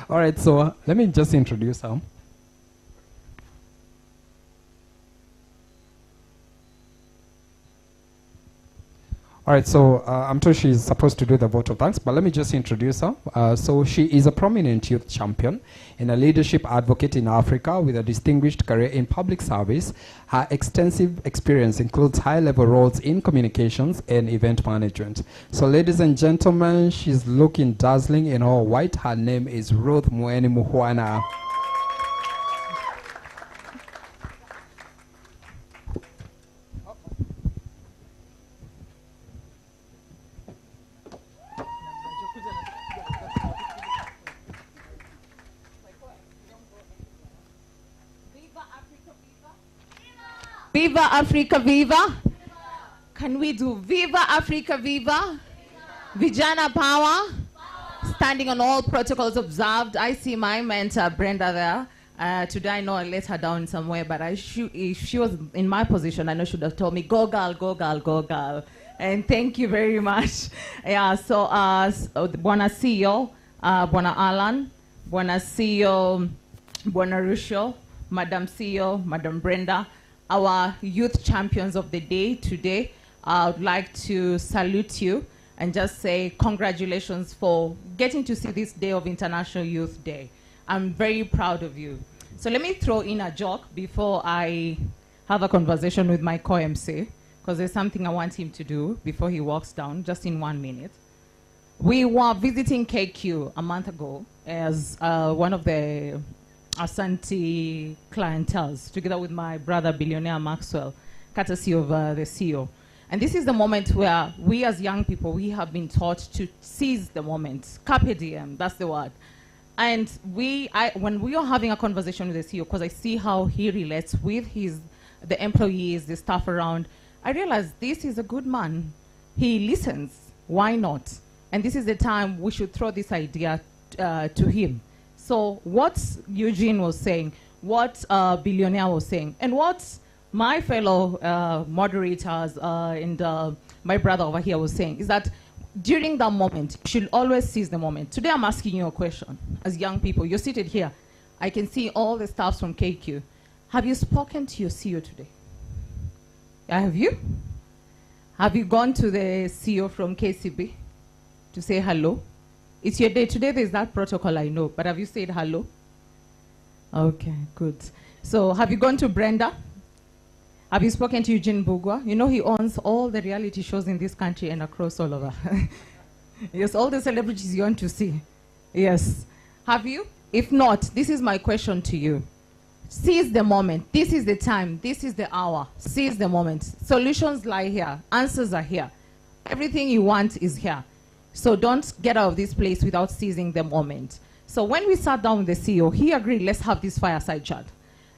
Speaker 10: All right, so let me just introduce her. All right, so I'm told she's supposed to do the vote of thanks, but let me just introduce her. So she is a prominent youth champion and a leadership advocate in Africa with a distinguished career in public service. Her extensive experience includes high-level roles in communications and event management. So ladies and gentlemen, she's looking dazzling in all white. Her name is Ruth Mueni Muhwana.
Speaker 17: Viva Africa, viva! Can we do Viva Africa, viva? Vijana power, standing on all protocols observed. I see my mentor, Brenda, there. Today I know I let her down somewhere, but if she was in my position, I know she would have told me, go girl, go girl, go girl. And thank you very much. Yeah, so Bwana CEO, Bwana Alan, Bwana CEO, Bwana Rusho, Madam CEO, Madam Brenda, our youth champions of the day today. I would like to salute you and just say congratulations for getting to see this day of International Youth Day. I'm very proud of you. So let me throw in a joke before I have a conversation with my co-MC, because there's something I want him to do before he walks down, just in 1 minute. We were visiting KQ a month ago as one of the Asante clientels, together with my brother, billionaire Maxwell, courtesy of the CEO. And this is the moment where we as young people, we have been taught to seize the moment. Carpe diem, that's the word. And when we are having a conversation with the CEO, because I see how he relates with the employees, the staff around, I realize this is a good man. He listens. Why not? And this is the time we should throw this idea to him. So what Eugene was saying, what Billionaire was saying, and what my fellow moderators and my brother over here was saying is that during that moment, you should always seize the moment. Today I'm asking you a question. As young people, you're seated here. I can see all the staffs from KQ. Have you spoken to your CEO today? Have you? Have you gone to the CEO from KCB to say hello? It's your day. Today there's that protocol, I know, but have you said hello? Okay, good. So have you gone to Brenda? Have you spoken to Eugene Bugwa? You know he owns all the reality shows in this country and across all over. Yes, all the celebrities you want to see. Yes. Have you? If not, this is my question to you. Seize the moment. This is the time. This is the hour. Seize the moment. Solutions lie here. Answers are here. Everything you want is here. So don't get out of this place without seizing the moment. So when we sat down with the CEO, he agreed, let's have this fireside chat.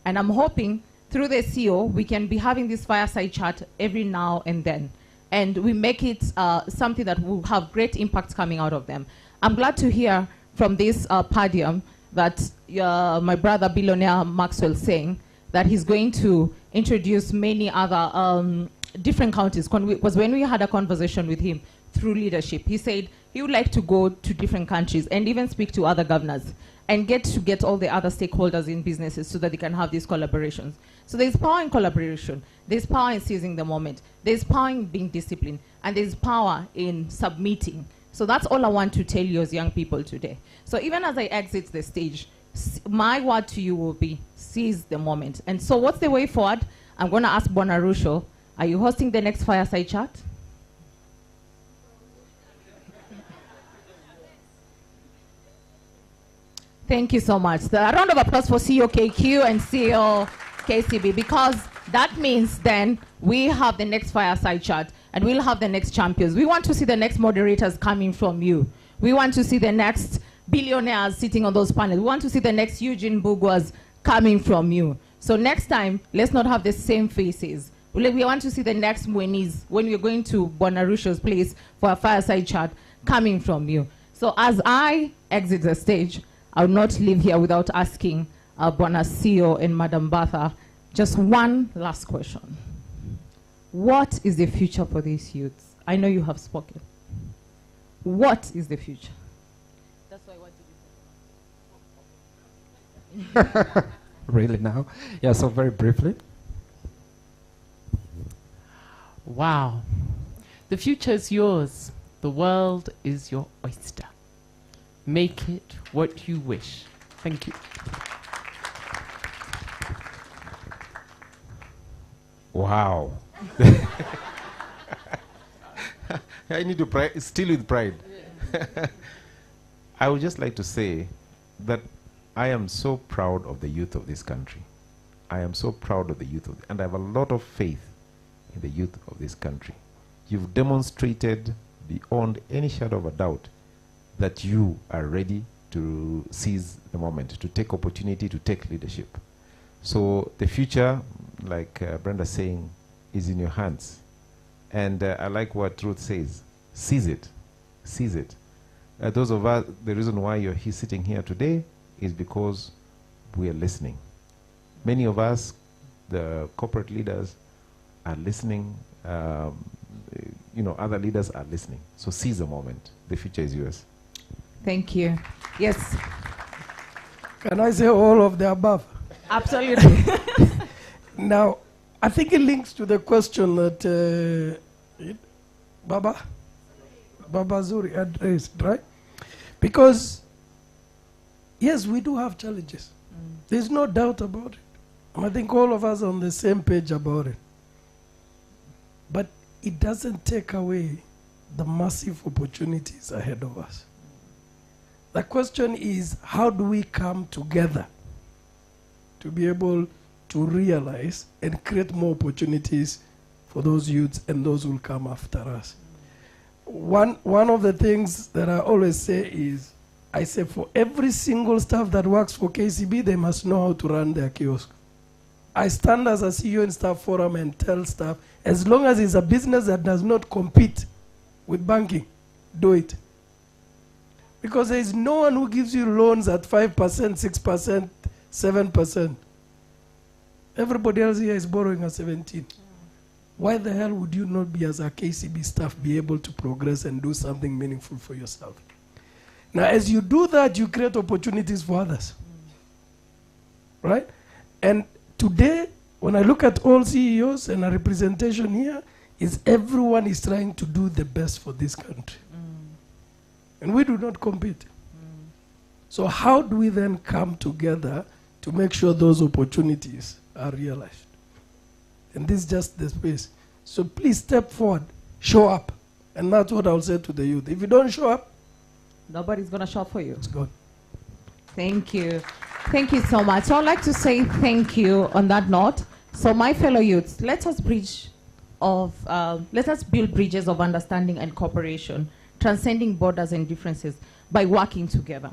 Speaker 17: And I'm hoping through the CEO, we can be having this fireside chat every now and then. And we make it something that will have great impact coming out of them. I'm glad to hear from this podium that my brother, billionaire Maxwell, saying that he's going to introduce many other different counties. Because when we had a conversation with him, through leadership, he said he would like to go to different countries and even speak to other governors and get all the other stakeholders in businesses so that they can have these collaborations. So there's power in collaboration, there's power in seizing the moment, there's power in being disciplined, and there's power in submitting. So that's all I want to tell you as young people today. So even as I exit the stage, my word to you will be seize the moment. And so what's the way forward? I'm going to ask Bwana Rusho, are you hosting the next fireside chat? Thank you so much. A round of applause for CEO KQ and CEO KCB, because that means then we have the next fireside chat and we'll have the next champions. We want to see the next moderators coming from you. We want to see the next billionaires sitting on those panels. We want to see the next Eugene Bugwas coming from you. So next time, let's not have the same faces. We want to see the next Mwenis when we're going to Bwana Rusho's place for a fireside chat coming from you. So as I exit the stage, I will not leave here without asking Bwana CEO and Madam Batha Just one last question. What is the future for these youths? I know you have spoken. What is the future? That's why I want to
Speaker 10: Really now? Yeah, so very briefly.
Speaker 1: Wow. The future is yours. The world is your oyster. Make it what you wish. Thank you.
Speaker 5: Wow. I need to pride, still with pride. I would just like to say that I am so proud of the youth of this country. I am so proud of the youth, and I have a lot of faith in the youth of this country. You've demonstrated beyond any shadow of a doubt that you are ready to seize the moment, to take opportunity, to take leadership. So the future, like Brenda's saying, is in your hands. And I like what Ruth says, seize it, seize it. Those of us, the reason why you're sitting here today is because we are listening. Many of us, the corporate leaders, are listening. You know, other leaders are listening. So seize the moment. The future is yours.
Speaker 17: Thank you. Yes.
Speaker 6: Can I say all of the above?
Speaker 17: Absolutely.
Speaker 6: Now, I think it links to the question that Baba Zuri had raised, right? Because, yes, we do have challenges. There's no doubt about it. And I think all of us are on the same page about it. But it doesn't take away the massive opportunities ahead of us. The question is, how do we come together to be able to realize and create more opportunities for those youths and those who will come after us? One of the things that I always say is, I say for every single staff that works for KCB, they must know how to run their kiosk. I stand as a CEO in staff forum and tell staff, as long as it's a business that does not compete with banking, do it. Because there is no one who gives you loans at 5%, 6%, 7%. Everybody else here is borrowing at 17. Why the hell would you not be, as a KCB staff, be able to progress and do something meaningful for yourself? Now, as you do that, you create opportunities for others. Right? And today, when I look at all CEOs and a representation here, is everyone is trying to do the best for this country. And we do not compete. So how do we then come together to make sure those opportunities are realized? And this is just the space. So please step forward, show up. And that's what I'll say to the youth. If you don't show up,
Speaker 17: nobody's going to show up for you.
Speaker 6: It's gone.
Speaker 17: Thank you. Thank you so much. So I'd like to say thank you on that note. So my fellow youths, let us build bridges of understanding and cooperation, transcending borders and differences by working together.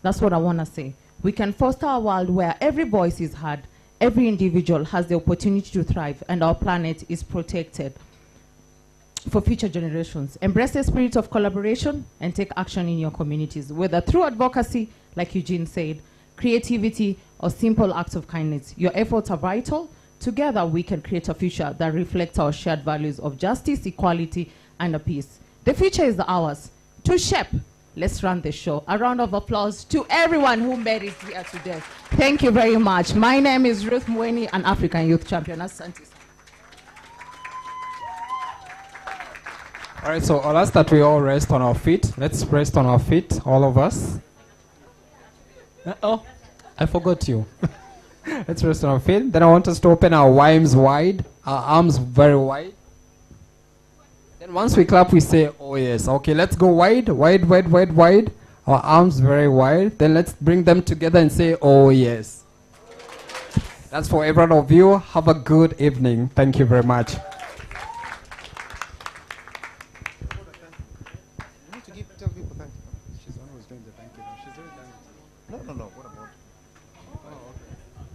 Speaker 17: That's what I want to say. We can foster a world where every voice is heard, every individual has the opportunity to thrive, and our planet is protected for future generations. Embrace the spirit of collaboration and take action in your communities, whether through advocacy, like Eugene said, creativity, or simple acts of kindness. Your efforts are vital. Together, we can create a future that reflects our shared values of justice, equality, and peace. The future is ours to shape. Let's run the show. A round of applause to everyone who made it here today. Thank you very much. My name is Ruth Mweni, an African Youth Champion. Asante.
Speaker 10: All right, so I'll ask that we all rest on our feet. Let's rest on our feet, all of us. Oh, I forgot you. Let's rest on our feet. Then I want us to open our arms wide, our arms very wide. Then once we clap, we say, oh yes. Okay, let's go wide, wide, wide, wide, wide. Our arms very wide. Then let's bring them together and say, oh yes. That's for every one of you. Have a good evening. Thank you very much.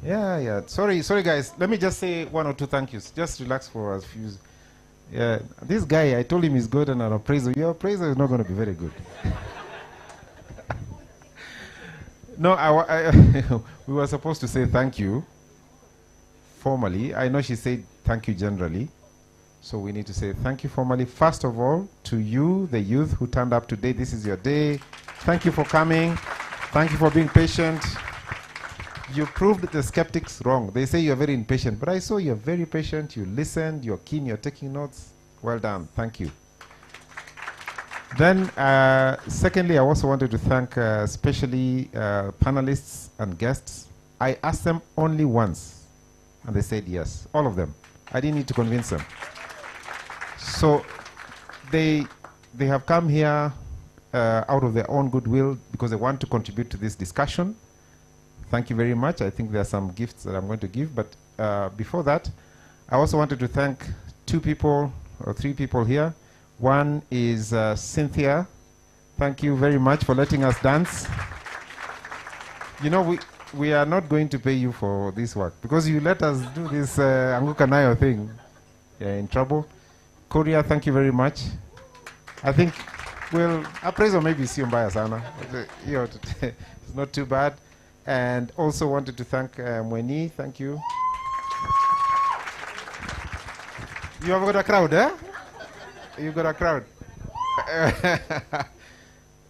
Speaker 5: Yeah. Sorry, guys. Let me just say one or two thank yous. Just relax for a few. Yeah, this guy, I told him he's good and an appraiser. Your appraiser is not going to be very good. No, we were supposed to say thank you formally. I know she said thank you generally. So we need to say thank you formally. First of all, to you, the youth who turned up today. This is your day. Thank you for coming. Thank you for being patient. You proved the skeptics wrong. They say you're very impatient, but I saw you're very patient. You listened, you're keen, you're taking notes. Well done. Thank you. Then, secondly, I also wanted to thank especially panelists and guests. I asked them only once, and they said yes, all of them. I didn't need to convince them. So they have come here out of their own goodwill because they want to contribute to this discussion. Thank you very much. I think there are some gifts that I'm going to give, but before that, I also wanted to thank 2 people or 3 people here. One is Cynthia. Thank you very much for letting us dance. You know, we are not going to pay you for this work because you let us do this Anguka Nayo thing. You're in trouble. Korea, thank you very much. I think we'll appraise or maybe see mbaya sana. It's not too bad. And also wanted to thank Mweni. Thank you. You have got a crowd, eh? You've got a crowd.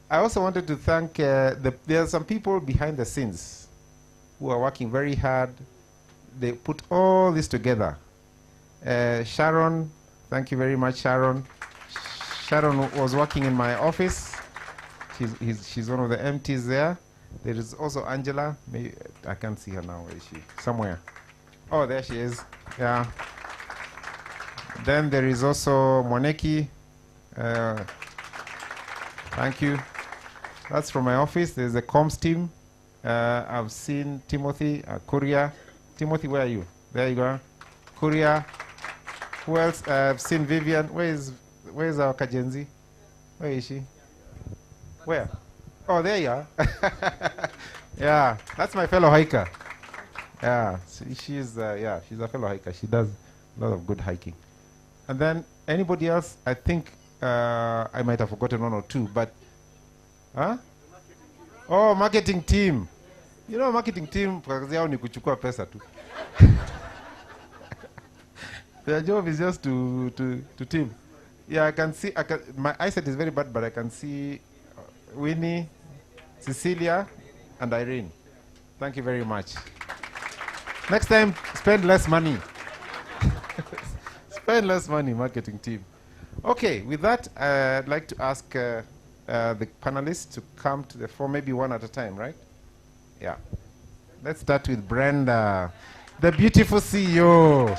Speaker 5: I also wanted to thank, there are some people behind the scenes who are working very hard. They put all this together. Sharon, thank you very much, Sharon. Sharon was working in my office. She's one of the MTs there. There is also Angela. Maybe, I can't see her now. Where is she? Somewhere. Oh, there she is. Yeah. Then there is also Moneki. Thank you. That's from my office. There's the comms team. I've seen Timothy, Korea. Timothy, where are you? There you go. Korea. Who else? I've seen Vivian. Where's our Kajenzi? Where is she? Where? Oh, there you are. Yeah, that's my fellow hiker. Yeah, she's a fellow hiker. She does a lot of good hiking. And then anybody else? I think I might have forgotten 1 or 2, but huh? Oh, marketing team. You know, marketing team, kazi yao ni kuchukua pesa tu. Their job is just to team. Yeah, I can see. My eyesight is very bad, but I can see Winnie, Cecilia, and Irene. Thank you very much. Next time, spend less money. Spend less money, marketing team. Okay, with that, I'd like to ask the panelists to come to the floor, maybe one at a time, right? Yeah. Let's start with Brenda, the beautiful CEO.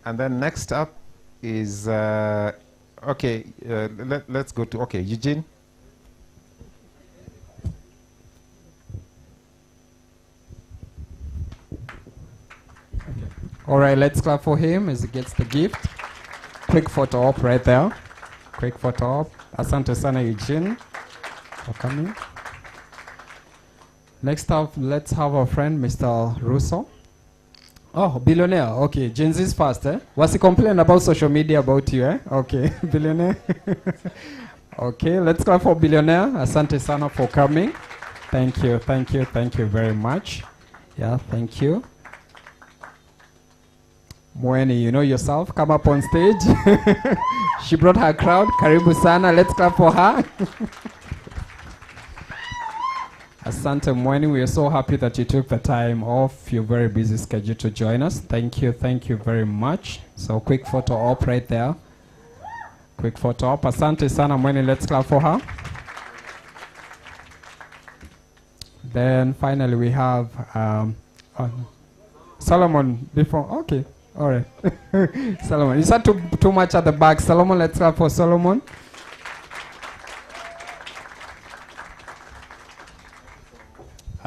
Speaker 5: And then next up is, let's go to, Eugene.
Speaker 10: All right, let's clap for him as he gets the gift. Quick photo op right there. Quick photo op. Asante sana, Eugene, for coming. Next up, let's have our friend, Mr. Russo. Oh, billionaire. Okay, Gen Z's first, eh? Was he complaining about social media about you, eh? Okay, billionaire. Okay, let's clap for billionaire. Asante sana for coming. Thank you very much. Yeah, thank you. Mweni, you know yourself. Come up on stage. She brought her crowd. Karibu sana. Let's clap for her. Asante Mweni, we are so happy that you took the time off your very busy schedule to join us. Thank you very much. So quick photo op right there. Quick photo op. Asante sana Mweni, let's clap for her. Then finally we have Solomon before. Okay, all right. Solomon, you said too much at the back. Solomon, let's clap for Solomon.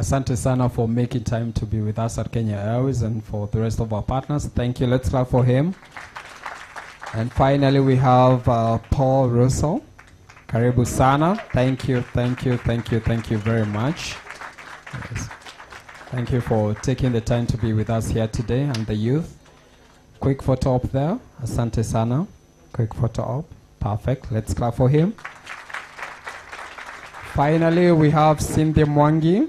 Speaker 10: Asante sana for making time to be with us at Kenya Airways, and for the rest of our partners. Thank you. Let's clap for him. And finally, we have Paul Russell. Karibu sana. Thank you, thank you, thank you, thank you very much. Yes. Thank you for taking the time to be with us here today, and the youth. Quick photo up there. Asante sana. Quick photo up. Perfect. Let's clap for him. Finally, we have Cindy Mwangi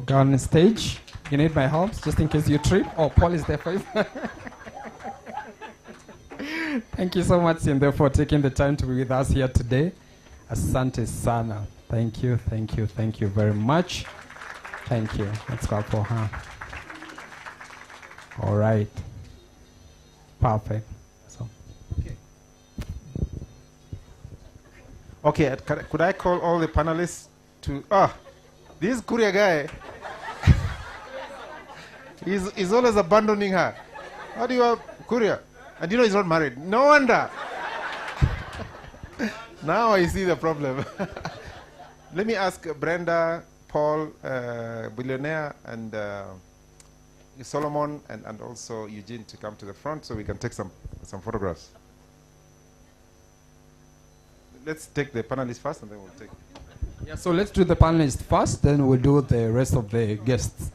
Speaker 10: on stage. You need my help just in case you trip. Oh, Paul is there for you. Thank you so much, Cindy, for taking the time to be with us here today. Asante sana. Thank you, thank you, thank you very much. Thank you. Let's clap for her. All right. Perfect. So.
Speaker 5: Okay, could I call all the panelists to... this courier guy, he's always abandoning her. How do you have courier? And you know he's not married. No wonder. Now I see the problem. Let me ask Brenda, Paul, Billionaire, and Solomon, and also Eugene to come to the front so we can take some photographs. Let's take the panelists first, and then we'll take...
Speaker 10: Yeah, so let's do the panelists first, then we'll do the rest of the guests.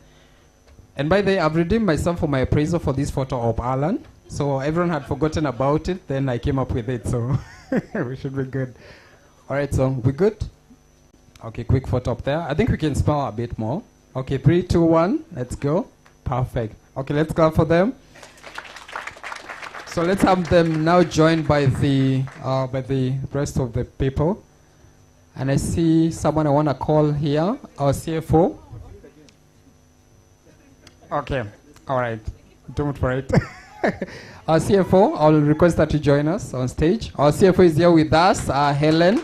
Speaker 10: And by the way, I've redeemed myself for my appraisal for this photo of Alan. So everyone had forgotten about it, then I came up with it, so we should be good. All right, so we good? Okay, quick photo up there. I think we can smile a bit more. Okay, 3, 2, 1, let's go. Perfect. Okay, let's clap for them. So let's have them now joined by the rest of the people. And I see someone I want to call here, our CFO. Okay, all right, don't worry. Our CFO, I'll request that you join us on stage. Our CFO is here with us, Helen.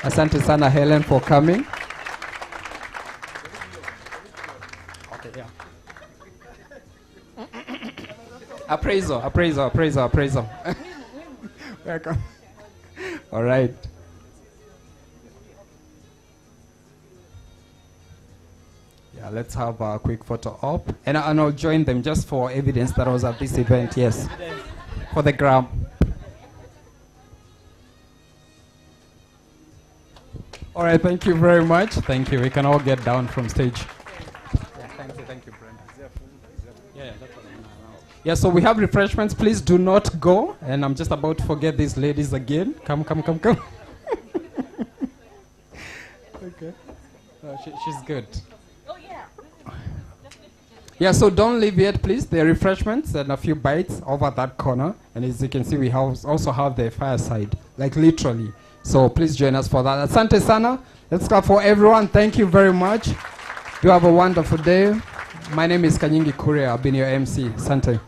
Speaker 10: Asante sana, Helen, for coming. Okay, yeah. Appraisal. Welcome. All right. Yeah, let's have a quick photo up. And I'll join them just for evidence that I was at this event, yes. For the gram. All right, thank you very much. Thank you. We can all get down from stage. Yeah, thank you, Brenda. Yeah, that's what I know. Yeah, so we have refreshments. Please do not go. And I'm just about to forget these ladies again. Come. Okay. She's good. Yeah, so don't leave yet, please. There are refreshments and a few bites over that corner. And as you can see, we also have the fireside, like literally. So please join us for that. Asante sana. Let's clap for everyone. Thank you very much. You have a wonderful day. My name is Kanyingi Kuria. I've been your MC. Asante.